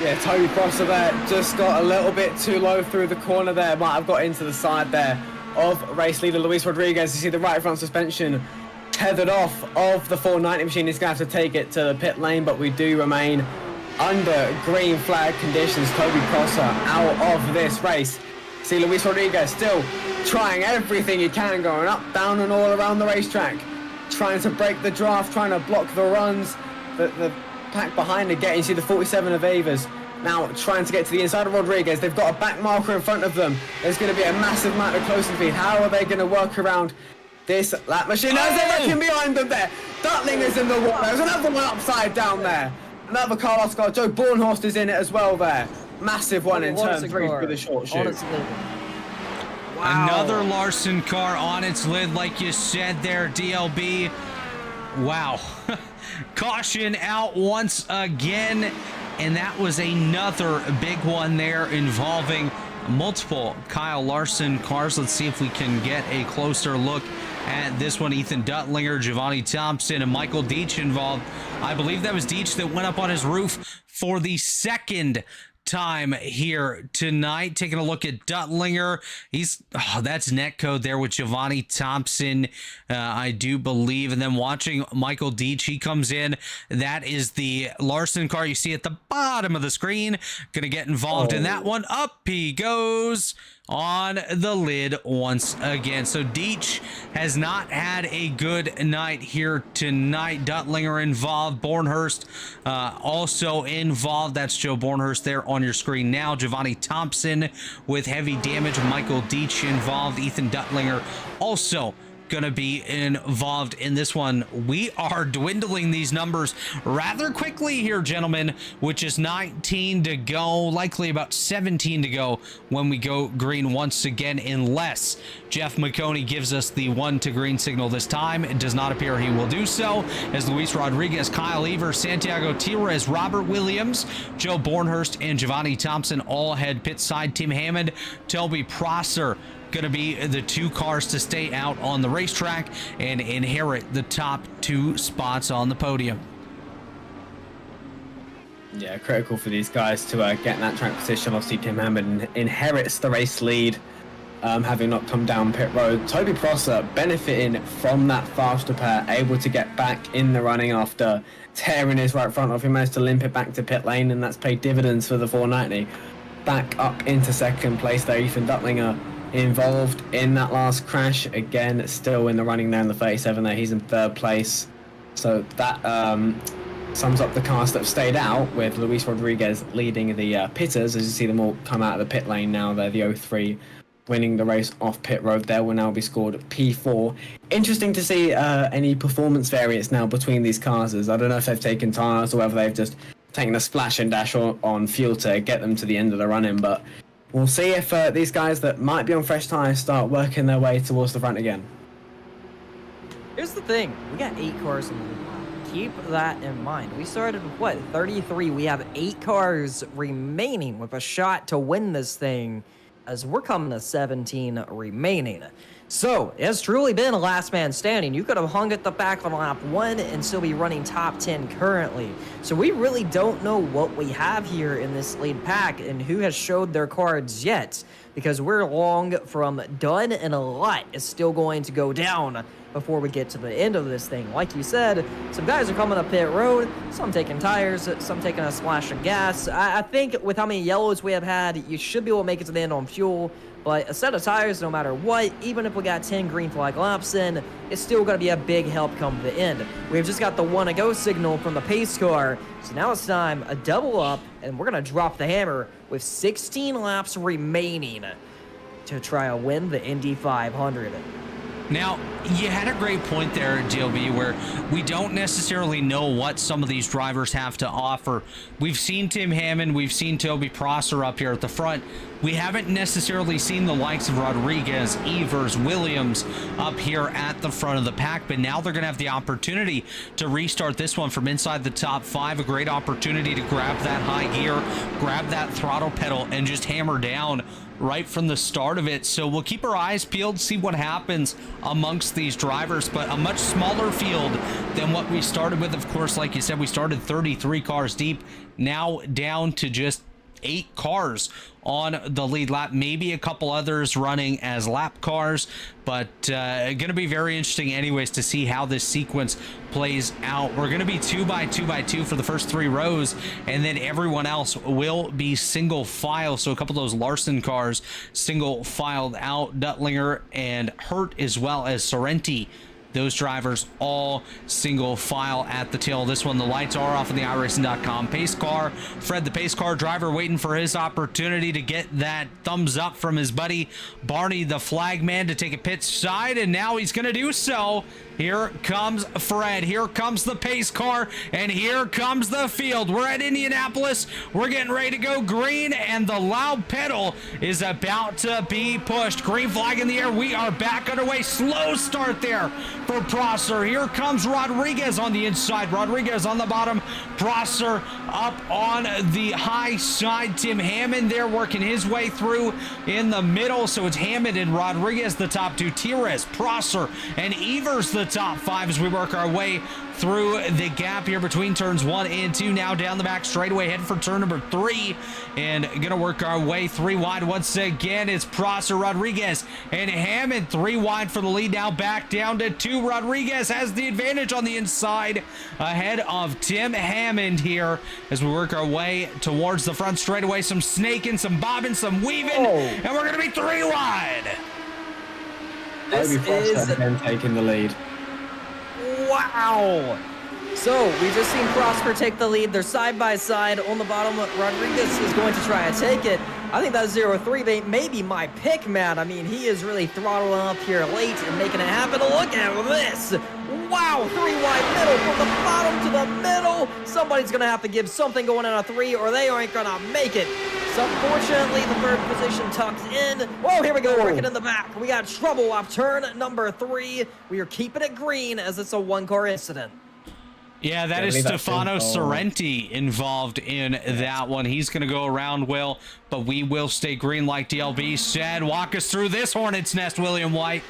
Yeah, Toby Prosser there just got a little bit too low through the corner there. Might have got into the side there of race leader Luis Rodriguez. You see the right front suspension tethered off of the 490 machine. He's going to have to take it to the pit lane, but we do remain under green flag conditions. Toby Prosser out of this race. See Luis Rodriguez still trying everything he can, going up, down, and all around the racetrack, trying to break the draft, trying to block the runs. The pack behind again. You see the 47 of Avers now trying to get to the inside of Rodriguez. They've got a back marker in front of them. There's going to be a massive amount of closing speed. How are they going to work around this lap machine? There's a wrecking behind them there. Duttlinger's in the water. There's another one upside down there. Another Carlos car. Joe Bornhorst is in it as well there. Massive one in turn 3 through the short shoot. Wow. Another Larson car on its lid, like you said there, DLB. Wow. Caution out once again. And that was another big one there involving multiple Kyle Larson cars. Let's see if we can get a closer look at this one. Ethan Duttlinger, Giovanni Thompson, and Michael Deitch involved. I believe that was Deitch that went up on his roof for the second time here tonight. Taking a look at Duttlinger, that's net code there with Giovanni Thompson, I do believe. And then watching Michael Deitch, he comes in. That is the Larson car you see at the bottom of the screen. Gonna get involved in that one. Up he goes on the lid once again. So Deitch has not had a good night here tonight. Duttlinger involved. Bornhorst also involved. That's Joe Bornhorst there on your screen now. Giovanni Thompson with heavy damage. Michael Deitch involved. Ethan Duttlinger also going to be involved in this one. We are dwindling these numbers rather quickly here, gentlemen, which is 19 to go, likely about 17 to go when we go green once again, unless Jeff Maconi gives us the 1 to green signal this time. It does not appear he will do so, as Luis Rodriguez, Kyle Evers, Santiago Tires, Robert Williams, Joe Bornhorst, and Giovanni Thompson all head pit side. Tim Hammond, Toby Prosser going to be the 2 cars to stay out on the racetrack and inherit the top 2 spots on the podium. Yeah, critical for these guys to get in that track position. Obviously, Tim Hammond inherits the race lead, having not come down pit road. Toby Prosser benefiting from that faster pair, able to get back in the running after tearing his right front off. He managed to limp it back to pit lane, and that's paid dividends for the 490. Back up into second place there, Ethan Duttlinger involved in that last crash. Again, still in the running there in the 37 there. He's in 3rd place. So that sums up the cars that have stayed out, with Luis Rodriguez leading the pitters, as you see them all come out of the pit lane now. They're the 03 winning the race off pit road. There will now be scored P4. Interesting to see any performance variance now between these cars. I don't know if they've taken tires or whether they've just taken a splash and dash on fuel to get them to the end of the run-in, but we'll see if these guys that might be on fresh tires start working their way towards the front again. Here's the thing. We got 8 cars in the lead lap. Keep that in mind. We started with, what, 33. We have 8 cars remaining with a shot to win this thing, as we're coming to 17 remaining. So, it's truly been a last man standing. You could have hung at the back on lap 1 and still be running top 10 currently. So we really don't know what we have here in this lead pack and who has showed their cards yet, because we're long from done and a lot is still going to go down before we get to the end of this thing. Like you said, some guys are coming up pit road, some taking tires, some taking a splash of gas. I think with how many yellows we have had, you should be able to make it to the end on fuel. But a set of tires, no matter what, even if we got 10 green flag laps in, it's still going to be a big help come to the end. We've just got the want-to-go signal from the pace car, so now it's time a double up, and we're going to drop the hammer with 16 laps remaining to try to win the Indy 500. Now, you had a great point there, DLB, where we don't necessarily know what some of these drivers have to offer. We've seen Tim Hammond, we've seen Toby Prosser up here at the front. We haven't necessarily seen the likes of Rodriguez, Evers, Williams up here at the front of the pack, but now they're going to have the opportunity to restart this one from inside the top 5. A great opportunity to grab that high gear, grab that throttle pedal, and just hammer down right from the start of it. So we'll keep our eyes peeled, see what happens amongst these drivers, but a much smaller field than what we started with. Of course, like you said, we started 33 cars deep, now down to just 8 cars on the lead lap, maybe a couple others running as lap cars, but going to be very interesting anyways to see how this sequence plays out. We're going to be 2 by 2 by 2 for the first 3 rows, and then everyone else will be single file. So a couple of those Larson cars single filed out, Duttlinger and Hurt, as well as Sorrenti. Those drivers all single file at the tail of this one. The lights are off on the iRacing.com pace car. Fred, the pace car driver, waiting for his opportunity to get that thumbs up from his buddy Barney, the flag man, to take a pit side, and now he's going to do so. Here comes Fred. Here comes the pace car, and here comes the field. We're at Indianapolis. We're getting ready to go green, and the loud pedal is about to be pushed. Green flag in the air. We are back underway. Slow start there for Prosser. Here comes Rodriguez on the inside. Rodriguez on the bottom. Prosser up on the high side. Tim Hammond there working his way through in the middle. So it's Hammond and Rodriguez, the top 2. Tires, Prosser, and Evers, the top 5 as we work our way through the gap here between turns 1 and 2. Now down the back straightaway, heading for turn number 3, and gonna work our way 3 wide once again. It's Prosser, Rodriguez, and Hammond 3 wide for the lead. Now back down to 2. Rodriguez has the advantage on the inside ahead of Tim Hammond here as we work our way towards the front straightaway. Some snaking, some bobbing, some weaving, and we're gonna be 3 wide. This is again taking the lead. Wow! So, we just seen Prosper take the lead. They're side by side on the bottom. Rodriguez is going to try to take it. I think that 0-3 may be my pick, man. I mean, he is really throttling up here late and making it happen. Look at this! Wow, 3 wide middle, from the bottom to the middle. Somebody's going to have to give something going on a 3, or they aren't going to make it. So unfortunately, the 3rd position tucks in. Whoa, here we go, working in the back. We got trouble off turn number 3. We are keeping it green as it's a 1-car incident. Yeah, that is Stefano Sorrenti involved in that one. He's going to go around, Will, but we will stay green like DLB said. Walk us through this hornet's nest, William White.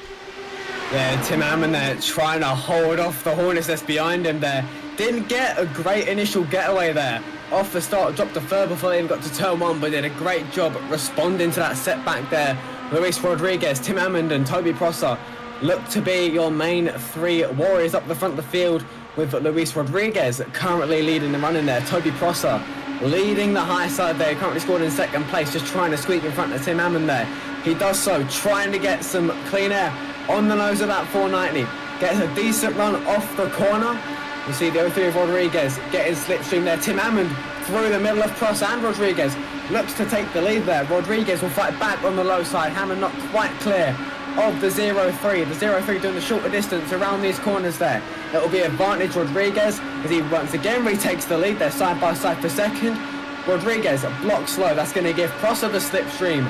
Yeah, Tim Hammond there trying to hold off the hornet's nest behind him there. Didn't get a great initial getaway there. Off the start, dropped a third before they even got to turn 1, but did a great job responding to that setback there. Luis Rodriguez, Tim Hammond, and Toby Prosser look to be your main 3 warriors up the front of the field, with Luis Rodriguez currently leading the run in there. Toby Prosser leading the high side there, currently scored in 2nd place, just trying to squeak in front of Tim Hammond there. He does so, trying to get some clean air on the nose of that 490. Gets a decent run off the corner. You see the 03 of Rodriguez getting slipstream there. Tim Hammond through the middle of Prosser and Rodriguez looks to take the lead there. Rodriguez will fight back on the low side. Hammond not quite clear of the 03. The 03 doing the shorter distance around these corners there. It will be advantage Rodriguez as he once again retakes the lead there side by side for 2nd. Rodriguez blocks slow. That's going to give Prosser the slipstream.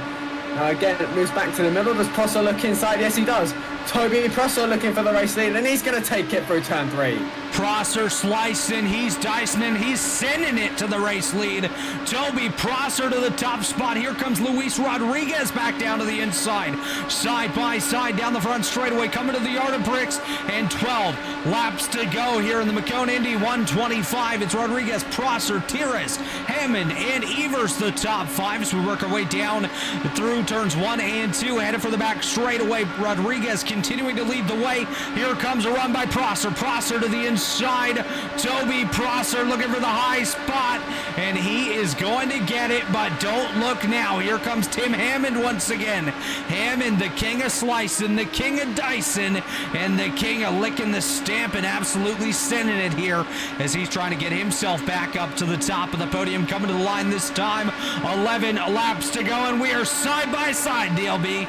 Now again, it moves back to the middle. Does Prosser look inside? Yes, he does. Toby Prosser looking for the race lead, and he's going to take it through turn 3. Prosser slicing, he's dicing, and he's sending it to the race lead. Toby Prosser to the top spot. Here comes Luis Rodriguez back down to the inside. Side by side down the front straightaway, coming to the yard of bricks, and 12 laps to go here in the Maconi Indy 125. It's Rodriguez, Prosser, Tires, Hammond, and Evers, the top 5 as we work our way down through turns 1 and 2. Headed for the back straightaway. Rodriguez continuing to lead the way. Here comes a run by Prosser. Prosser to the inside. inside. Toby Prosser looking for the high spot, and he is going to get it, but don't look now. Here comes Tim Hammond once again. Hammond, the king of slicing, the king of dicing, and the king of licking the stamp and absolutely sending it here as he's trying to get himself back up to the top of the podium. Coming to the line this time. 11 laps to go, and we are side by side, DLB.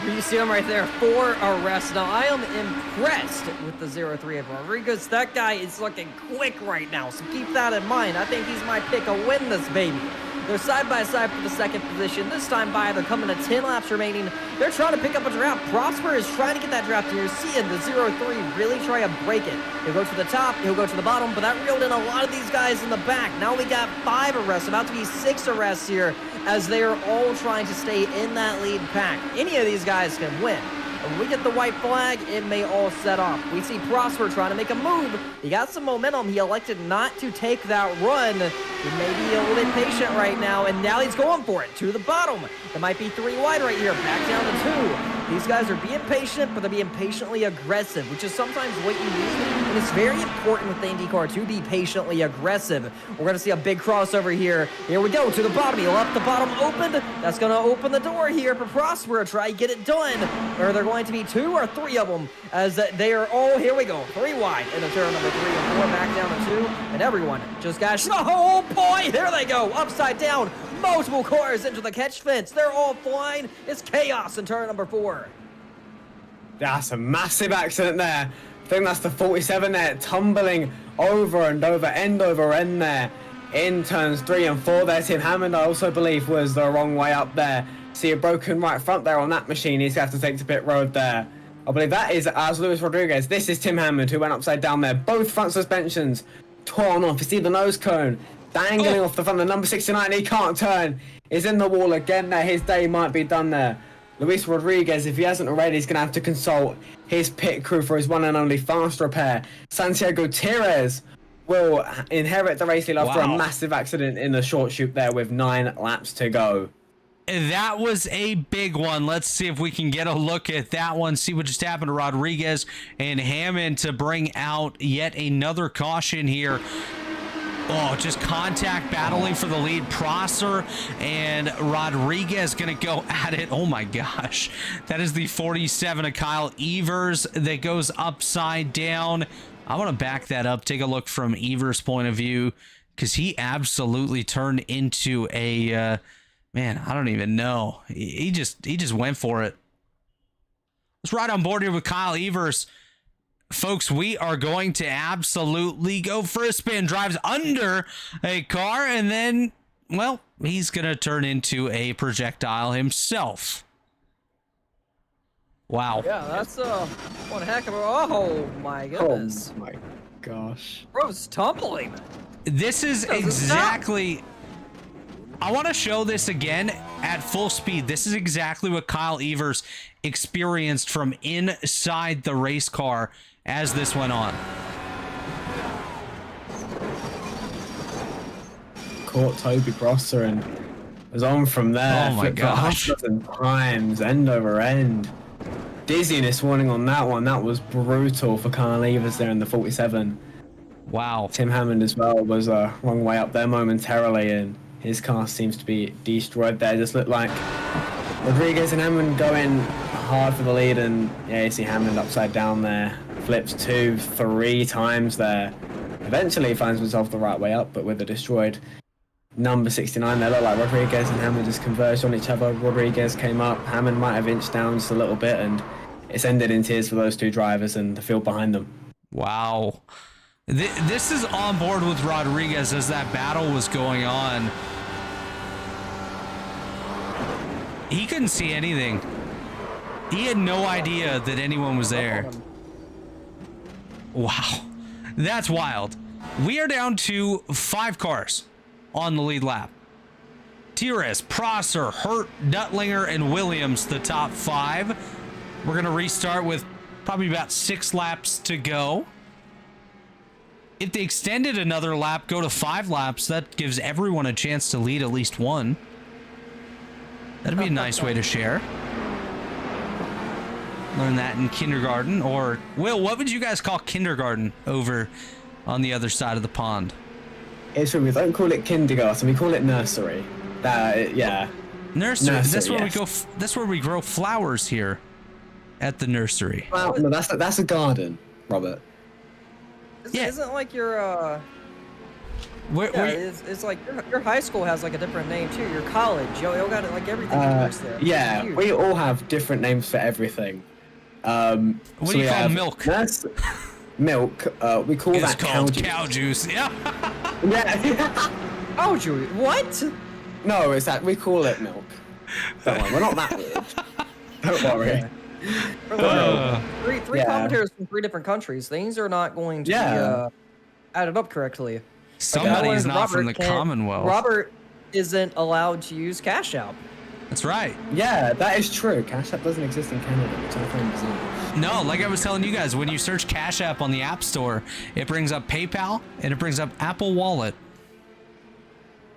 You see him right there, 4 arrests. Now, I am impressed with the 0-3 of Rodriguez. That guy is looking quick right now, so keep that in mind. I think he's my pick to win this baby. They're side by side for the second position. This time by, they're coming to 10 laps remaining. They're trying to pick up a draft. Prosper is trying to get that draft, and you're seeing the 0-3 really try to break it. He'll go to the top, he'll go to the bottom, but that reeled in a lot of these guys in the back. Now we got 5 arrests, about to be 6 arrests here, as they are all trying to stay in that lead pack. Any of these guys can win. When we get the white flag, it may all set off. We see Prosper trying to make a move. He got some momentum. He elected not to take that run. He may be a little bit patient right now, and now he's going for it to the bottom. It might be 3 wide right here, back down to 2. These guys are being patient, but they're being patiently aggressive, which is sometimes what you need. And it's very important with the IndyCar to be patiently aggressive. We're going to see a big crossover here. Here we go to the bottom. He left the bottom open. That's going to open the door here for Prosper to try to get it done. Or they're going to be 2 or 3 of them, as they are all, here we go, 3 wide in the turn number 3 and 4, back down to 2. And everyone just got, oh boy, there they go, upside down. Multiple cars into the catch fence. They're all flying. It's chaos in turn number 4. That's a massive accident there. I think that's the 47 there, tumbling over and over, end over end there. In turns 3 and 4 there. Tim Hammond, I also believe, was the wrong way up there. See a broken right front there on that machine. He's going to have to take to pit road there. I believe that is as Luis Rodriguez. This is Tim Hammond, who went upside down there. Both front suspensions torn off. You see the nose cone dangling off the front of number 69. He can't turn. He's in the wall again there. His day might be done there. Luis Rodriguez, if he hasn't already, is going to have to consult his pit crew for his one and only fast repair. Santiago Gutierrez will inherit the race lead after a massive accident in the short shoot there with 9 laps to go. That was a big one. Let's see if we can get a look at that one, see what just happened to Rodriguez and Hammond to bring out yet another caution here. Oh, just contact battling for the lead. Prosser and Rodriguez going to go at it. Oh my gosh. That is the 47 of Kyle Evers that goes upside down. I want to back that up. Take a look from Evers' point of view, because he absolutely turned into a... man, I don't even know. He just went for it. Let's ride on board here with Kyle Evers. Folks, we are going to absolutely go for a spin. Drives under a car, and then, well, he's going to turn into a projectile himself. Wow. Yeah, that's one heck of a... Oh, my goodness. Oh, my gosh. Bro's tumbling. This is exactly... I want to show this again at full speed. This is exactly what Kyle Evers experienced from inside the race car as this went on. Caught Toby Prosser and was on from there. Oh my gosh. Times, end over end. Dizziness warning on that one. That was brutal for Kyle Evers there in the 47. Wow. Tim Hammond as well was wrong way up there momentarily, and his car seems to be destroyed there. Just looked like Rodriguez and Hammond going hard for the lead, and yeah, you see Hammond upside down there. Flips 2, 3 times there. Eventually finds himself the right way up, but with a destroyed number 69 there. Looked like Rodriguez and Hammond just converged on each other. Rodriguez came up, Hammond might have inched down just a little bit, and it's ended in tears for those 2 drivers and the field behind them. Wow. This is on board with Rodriguez as that battle was going on. He couldn't see anything. He had no idea that anyone was there. Wow. That's wild. We are down to 5 cars on the lead lap. Tires, Prosser, Hurt, Duttlinger, and Williams, the top 5. We're going to restart with probably about 6 laps to go. If they extended another lap, go to 5 laps, that gives everyone a chance to lead at least one. That'd be a nice way to share. Learned that in kindergarten. Or, Will, what would you guys call kindergarten over on the other side of the pond? It's true, we don't call it kindergarten, we call it nursery. Yeah. Nursery. That's where yes. we go. That's where we grow flowers here, at the nursery. Well, no, that's a garden, Robert. Yeah. Isn't like your Where, yeah, it's like your high school has like a different name too. Your college, you got it like everything works there. Yeah, Huge. we all have different names for everything. what do you call milk? Milk. We call It's that called cow juice. Yeah. Yeah. Oh, Julie, what? No, it's that we call it milk. Don't worry, we're not that weird. Don't worry. Three Yeah. commentators from 3 different countries. Things are not going to Yeah. be added up correctly. Somebody's Like, not from the Commonwealth. Robert isn't allowed to use Cash App. That's right. Yeah, that is true. Cash App doesn't exist in Canada, which I find bizarre. No, like I was telling you guys, when you search Cash App on the App Store, it brings up PayPal and it brings up Apple Wallet.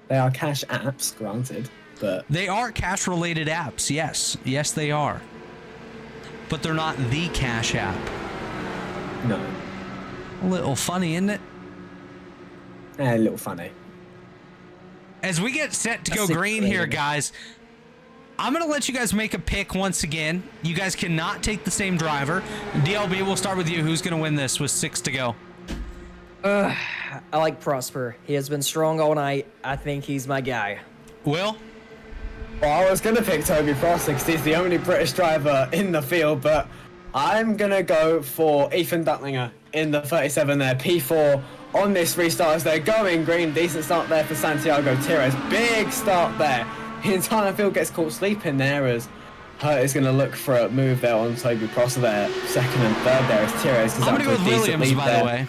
They are cash apps, granted, but They are cash-related apps. Yes, yes, they are. But they're not the Cash App. no. A little funny, isn't it? A little funny. As we get set to go That's green here, exciting. guys, I'm going to let you guys make a pick once again. You guys cannot take the same driver. DLB, we'll start with you. Who's going to win this with 6 to go? I like Prosper. He has been strong all night. I think he's my guy. Will? Well, I was going to pick Toby Prosser because he's the only British driver in the field, but I'm going to go for Ethan Duttlinger in the 37 there. P4 on this restart as they're going green. Decent start there for Santiago Tires. Big start there. The entire field gets caught sleeping there as Hurt is going to look for a move there on Toby Prosser there. Second and third there as Tires is I'm up going to go for a with decent Williams, lead by there. the way.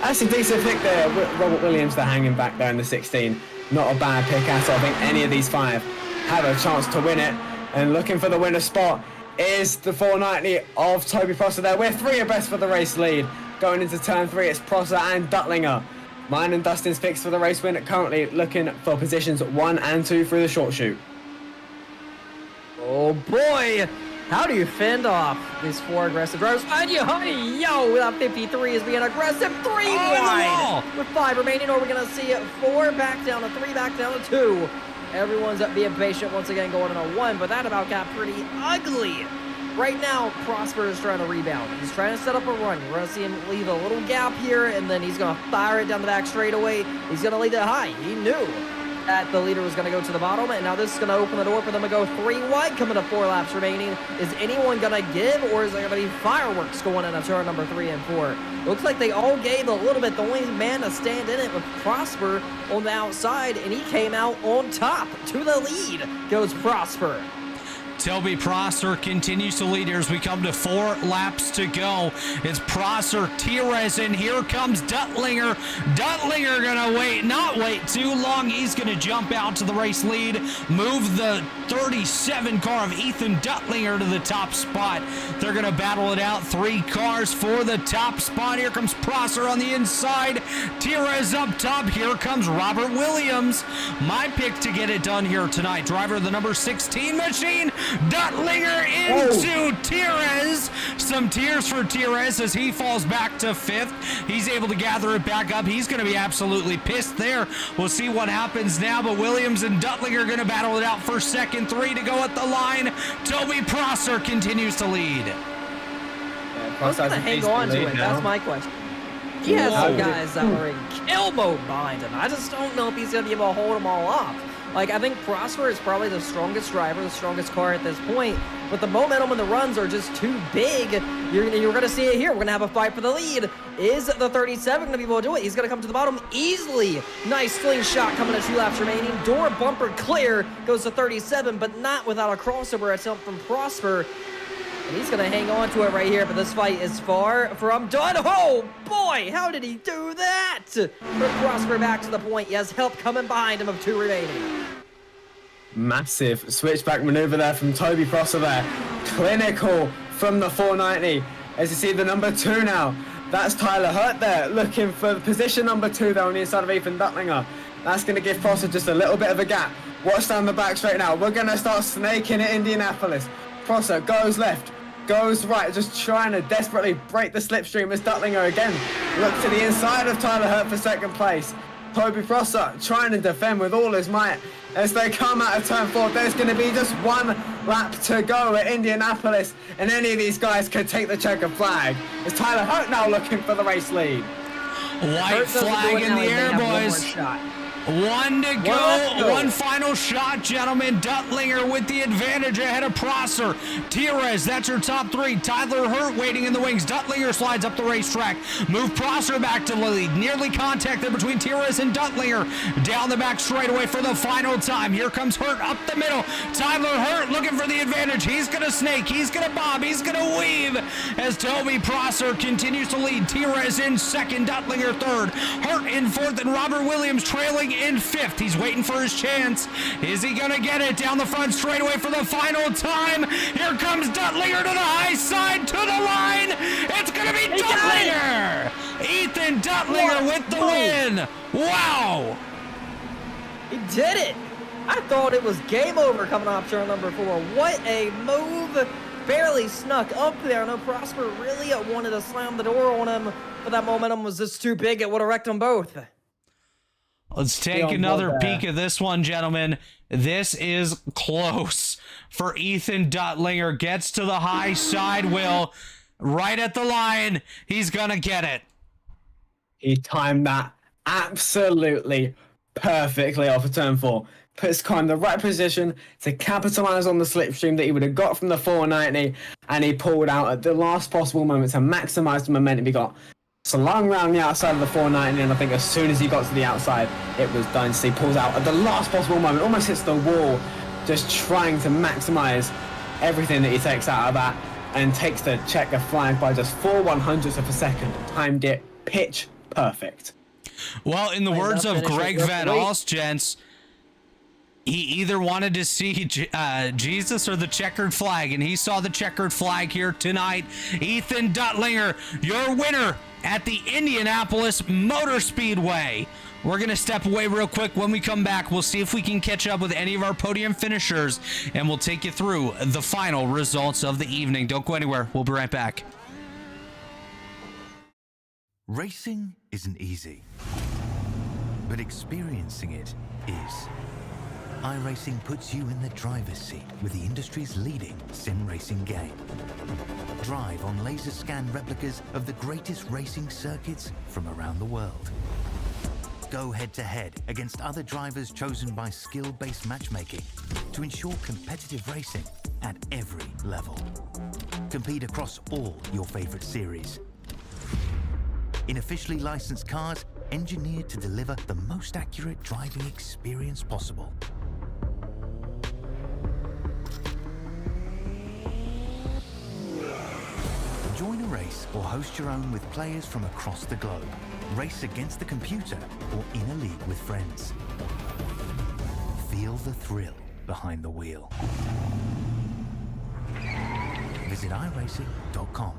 That's a decent pick there. Robert Williams, they're hanging back there in the 16. Not a bad pick at all. I think any of these 5 have a chance to win it. And looking for the winner spot is the 490 of Toby Prosser there. We're 3 abreast for the race lead. Going into turn 3, it's Prosser and Duttlinger. Mine and Dustin's picks for the race win, currently looking for positions 1 and 2 through the short shoot. Oh boy! How do you fend off these 4 aggressive drivers? And you, honey, yo, that 53 is being aggressive. 3 wide with 5 remaining, or we're gonna see it 4 back down to 3, back down to 2. Everyone's up being patient once again, going in a 1, but that about got pretty ugly. Right now, Prosper is trying to rebound. He's trying to set up a run. You're going to see him leave a little gap here, and then he's going to fire it down the back straightaway. He's going to lead it high. He knew that the leader was going to go to the bottom, and now this is going to open the door for them to go 3 wide, coming to 4 laps remaining. Is anyone going to give, or is there going to be fireworks going into turn number 3 and 4? Looks like they all gave a little bit. The only man to stand in it was Prosper on the outside, and he came out on top. To the lead goes Prosper. Toby Prosser continues to lead here as we come to 4 laps to go. It's Prosser, Tires, and here comes Duttlinger. Duttlinger gonna not wait too long. He's gonna jump out to the race lead, move the 37 car of Ethan Duttlinger to the top spot. They're gonna battle it out. 3 cars for the top spot. Here comes Prosser on the inside. Tires up top. Here comes Robert Williams. My pick to get it done here tonight. Driver of the number 16 machine. Duttlinger into Tires. Some tears for Tires as he falls back to 5th. He's able to gather it back up. He's going to be absolutely pissed there. We'll see what happens now, but Williams and Duttlinger are going to battle it out for second. 3 to go at the line. Toby Prosser continues to lead. Who's going to hang on to it? That's my question. He has some guys that are in kill mode behind him. I just don't know if he's going to be able to hold them all off. Like, I think Prosper is probably the strongest driver, the strongest car at this point, but the momentum and the runs are just too big. You're going to see it here. We're going to have a fight for the lead. Is the 37 going to be able to do it? He's going to come to the bottom easily. Nice slingshot coming to 2 laps remaining. Door bumper clear goes to 37, but not without a crossover attempt from Prosper. And he's going to hang on to it right here, but this fight is far from done. Oh, boy, how did he do that? Put Prosper back to the point. He has help coming behind him of 2 remaining. Massive switchback maneuver there from Toby Prosser there. Clinical from the 490. As you see the number 2 now. That's Tyler Hurt there, looking for position number 2 there on the inside of Ethan Duttlinger. That's going to give Prosser just a little bit of a gap. Watch down the back straight now. We're going to start snaking it Indianapolis. Prosser goes left, goes right, just trying to desperately break the slipstream as Duttlinger again looks to the inside of Tyler Hurt for second place. Toby Prosser trying to defend with all his might as they come out of turn 4. There's going to be just one lap to go at Indianapolis, and any of these guys could take the checkered flag. Is Tyler Hurt now looking for the race lead? White flag in the air, boys. One to go. One final shot, gentlemen. Duttlinger with the advantage ahead of Prosser. Tierez, that's your top 3. Tyler Hurt waiting in the wings. Duttlinger slides up the racetrack. Move Prosser back to the lead. Nearly contact there between Tierez and Duttlinger. Down the back straightaway for the final time. Here comes Hurt up the middle. Tyler Hurt looking for the advantage. He's going to snake. He's going to bob. He's going to weave as Toby Prosser continues to lead. Tierez in second. Duttlinger third. Hurt in fourth, and Robert Williams trailing in 5th. He's waiting for his chance. Is he gonna get it down the front straightaway for the final time? Here comes Duttlinger to the high side, to the line. It's gonna be Duttlinger. Ethan Duttlinger with the win. Wow. He did it. I thought it was game over coming off turn number 4. What a move. Barely snuck up there. No, Prosper really wanted to slam the door on him, but that momentum was just too big. It would have wrecked them both. Let's take another peek at this one, gentlemen. This is close for Ethan Duttlinger. Gets to the high side, Will. Right at the line. He's going to get it. He timed that absolutely perfectly off of turn 4. Puts Con in the right position to capitalize on the slipstream that he would have got from the 490, and he pulled out at the last possible moment to maximize the momentum he got. Slung around the outside of the 490, and I think as soon as he got to the outside, it was done. So he pulls out at the last possible moment, almost hits the wall, just trying to maximize everything that he takes out of that, and takes the checker flag by just 4/100ths of a second. Timed it pitch perfect. Well, in the words of Greg Van Alst, gents, he either wanted to see Jesus or the checkered flag, and he saw the checkered flag here tonight. Ethan Duttlinger, your winner at the Indianapolis Motor Speedway. We're going to step away real quick. When we come back, we'll see if we can catch up with any of our podium finishers, and we'll take you through the final results of the evening. Don't go anywhere. We'll be right back. Racing isn't easy, but experiencing it is. iRacing puts you in the driver's seat with the industry's leading sim racing game. Drive on laser scan replicas of the greatest racing circuits from around the world. Go head to head against other drivers chosen by skill-based matchmaking to ensure competitive racing at every level. Compete across all your favorite series. In officially licensed cars engineered to deliver the most accurate driving experience possible. Join a race or host your own with players from across the globe. Race against the computer or in a league with friends. Feel the thrill behind the wheel. Visit iRacing.com.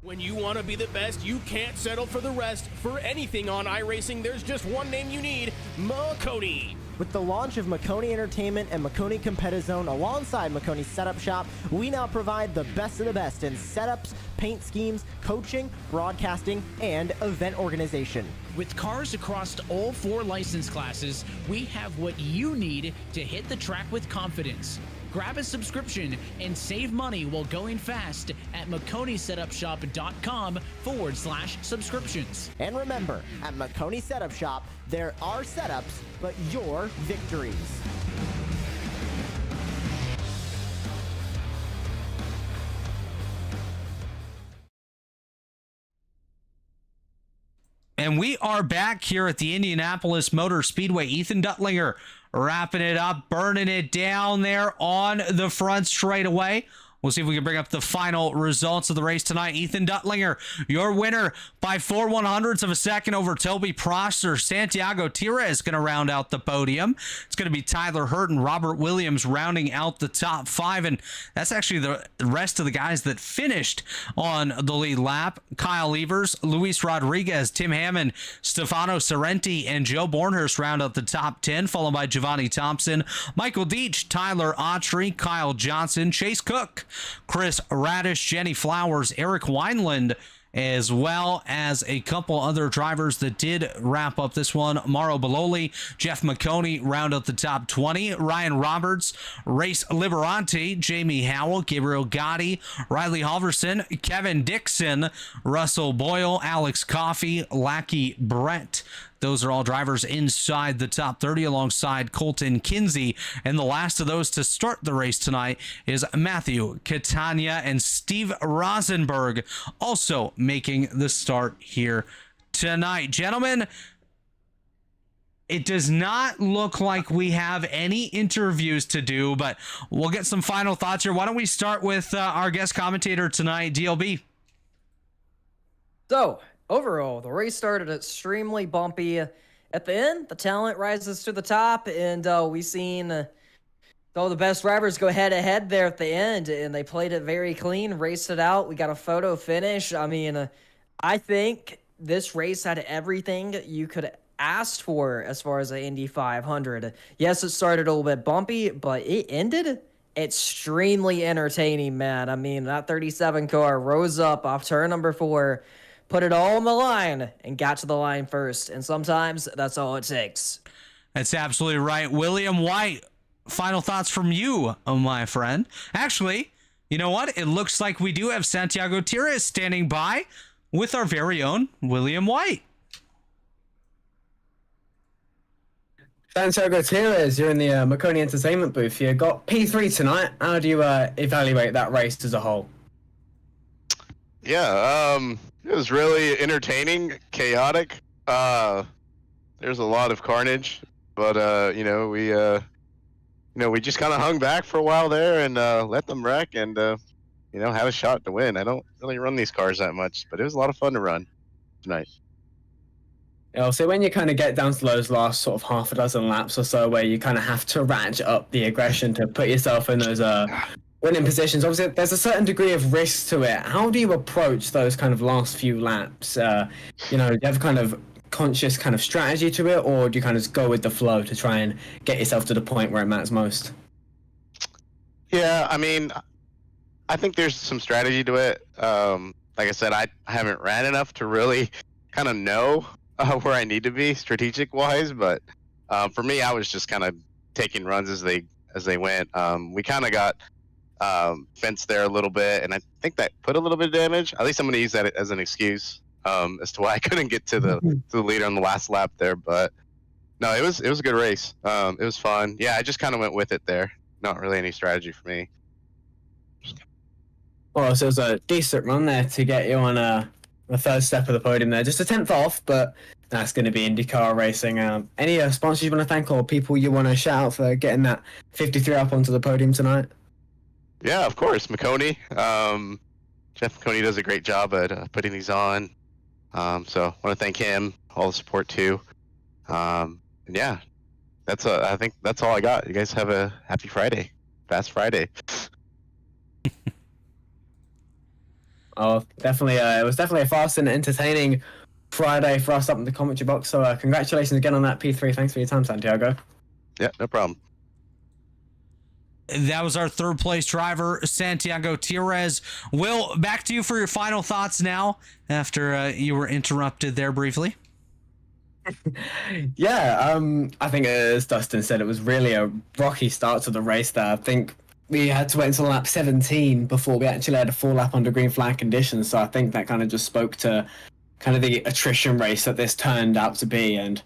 When you want to be the best, you can't settle for the rest. For anything on iRacing, there's just one name you need, Maconi. With the launch of Maconi Entertainment and Maconi Competizone alongside Maconi Setup Shop, we now provide the best of the best in setups, paint schemes, coaching, broadcasting, and event organization. With cars across all 4 license classes, we have what you need to hit the track with confidence. Grab a subscription and save money while going fast at MaconiSetupShop.com/subscriptions. And remember, at Maconi Setup Shop, there are setups, but your victories. And we are back here at the Indianapolis Motor Speedway. Ethan Duttlinger wrapping it up, burning it down there on the front straightaway. We'll see if we can bring up the final results of the race tonight. Ethan Duttlinger, your winner by 4/100ths of a second over Toby Prosser. Santiago Tira is going to round out the podium. It's going to be Tyler Hurt and Robert Williams rounding out the top 5, and that's actually the rest of the guys that finished on the lead lap. Kyle Evers, Luis Rodriguez, Tim Hammond, Stefano Sorrenti, and Joe Bornhurst round out the top 10, followed by Giovanni Thompson, Michael Deach, Tyler Autry, Kyle Johnson, Chase Cook, Chris Radish, Jenny Flowers, Eric Wineland, as well as a couple other drivers that did wrap up this one. Mauro Baloli, Jeff Maconi round out the top 20. Ryan Roberts, Race Liberanti, Jamie Howell, Gabriel Gotti, Riley Halverson, Kevin Dixon, Russell Boyle, Alex Coffey, Lackey Brett. Those are all drivers inside the top 30 alongside Colton Kinsey. And the last of those to start the race tonight is Matthew Catania and Steve Rosenberg also making the start here tonight. Gentlemen, it does not look like we have any interviews to do, but we'll get some final thoughts here. Why don't we start with our guest commentator tonight, DLB? So, overall, the race started extremely bumpy. At the end, the talent rises to the top, and we seen all the best drivers go head-to-head there at the end, and they played it very clean, raced it out. We got a photo finish. I mean, I think this race had everything you could ask for as far as the Indy 500. Yes, it started a little bit bumpy, but it ended extremely entertaining, man. I mean, that 37 car rose up off turn number 4, put it all on the line, and got to the line first. And sometimes that's all it takes. That's absolutely right. William White, final thoughts from you, my friend. Actually, you know what? It looks like we do have Santiago Tires standing by with our very own William White. Santiago Tires, you're in the Maconi Entertainment booth. You got P3 tonight. How do you evaluate that race as a whole? Yeah, it was really entertaining, chaotic. There's a lot of carnage, but we just kind of hung back for a while there and let them wreck and have a shot to win. I don't really run these cars that much, but it was a lot of fun to run tonight. Yeah, so when you kind of get down to those last sort of half a dozen laps or so, where you kind of have to ratchet up the aggression to put yourself in those winning positions, obviously there's a certain degree of risk to it. How do you approach those kind of last few laps? Do you have kind of conscious kind of strategy to it, or do you kind of just go with the flow to try and get yourself to the point where it matters most? Yeah, I mean, I think there's some strategy to it. Like I said, I haven't ran enough to really kind of know where I need to be strategic wise, but for me, I was just kind of taking runs as they went. We kind of got fenced there a little bit, and I think that put a little bit of damage. At least I'm going to use that as an excuse as to why I couldn't get to the leader on the last lap there. But no, it was a good race. It was fun. Yeah, I just kind of went with it there. Not really any strategy for me. Well, so it was a decent run there to get you on the third step of the podium there. Just a 10th off, but that's going to be IndyCar racing. Any sponsors you want to thank or people you want to shout out for getting that 53 up onto the podium tonight? Yeah, of course. Maconi. Jeff Maconi does a great job at putting these on. So I want to thank him, all the support too. And yeah, I think that's all I got. You guys have a happy Friday. Fast Friday. Oh, definitely. It was definitely a fast and entertaining Friday for us up in the commentary box. So congratulations again on that P3. Thanks for your time, Santiago. Yeah, no problem. That was our third place driver, Santiago Tires. Will, back to you for your final thoughts now after you were interrupted there briefly. Yeah, I think as Dustin said, it was really a rocky start to the race there. I think we had to wait until lap 17 before we actually had a full lap under green flag conditions. So I think that kind of just spoke to kind of the attrition race that this turned out to be. And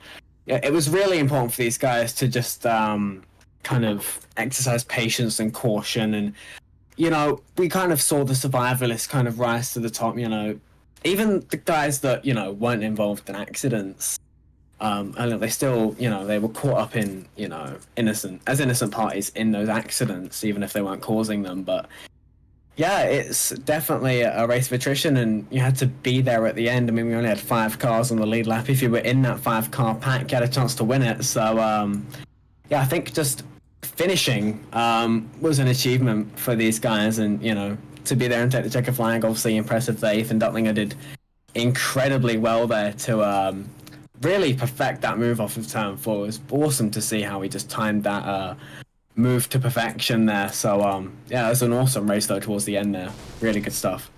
yeah, it was really important for these guys to just kind of exercise patience and caution. And, we kind of saw the survivalists kind of rise to the top, even the guys that, weren't involved in accidents. And they still, they were caught up in, innocent parties in those accidents, even if they weren't causing them. But Yeah, it's definitely a race of attrition, and you had to be there at the end. I mean, we only had 5 cars on the lead lap. If you were in that 5-car pack, you had a chance to win it. So, yeah, I think just finishing was an achievement for these guys, and, you know, to be there and take the checker flag, obviously impressive that Ethan Duttlinger did incredibly well there to really perfect that move off of turn 4. It was awesome to see how he just timed that move to perfection there. So yeah, it was an awesome race though towards the end there. Really good stuff.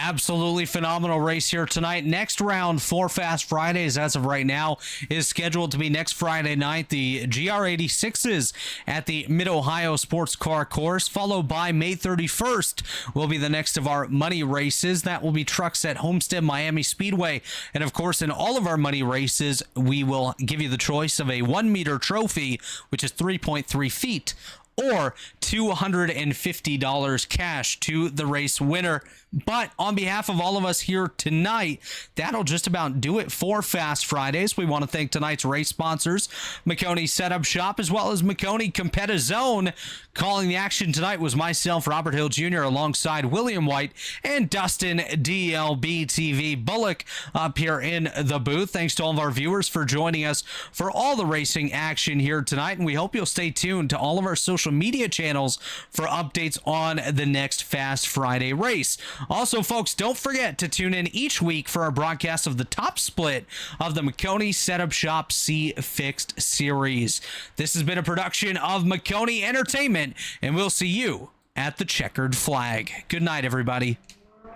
Absolutely phenomenal race here tonight. Next round for Fast Fridays, as of right now, is scheduled to be next Friday night. The GR86s at the Mid-Ohio Sports Car Course, followed by May 31st will be the next of our money races. That will be trucks at Homestead Miami Speedway. And of course, in all of our money races, we will give you the choice of a 1-meter trophy, which is 3.3 feet, or $250 cash to the race winner. But on behalf of all of us here tonight, that'll just about do it for Fast Fridays. We want to thank tonight's race sponsors, Maconi Setup Shop, as well as Maconi Competitive Zone. Calling the action tonight was myself, Robert Hill Jr., alongside William White and Dustin DLB TV Bullock up here in the booth. Thanks to all of our viewers for joining us for all the racing action here tonight, and we hope you'll stay tuned to all of our social media channels for updates on the next Fast Friday race. Also, folks, don't forget to tune in each week for our broadcast of the top split of the Maconi Setup Shop C Fixed Series. This has been a production of Maconi Entertainment, and we'll see you at the checkered flag. Good night, everybody.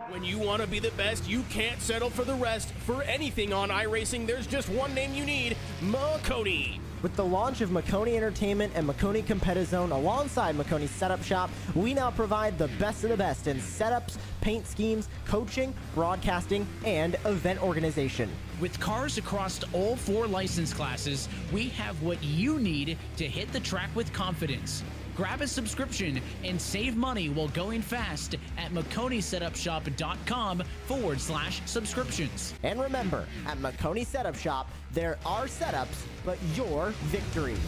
When you want to be the best, you can't settle for the rest. For anything on iRacing, there's just one name you need, Maconi. With the launch of Maconi Entertainment and Maconi Competitive Zone alongside Maconi Setup Shop, we now provide the best of the best in setups, paint schemes, coaching, broadcasting, and event organization. With cars across all 4 license classes, we have what you need to hit the track with confidence. Grab a subscription and save money while going fast at MaconiSetupShop.com/subscriptions. And remember, at Maconi Setup Shop, there are setups, but your victories.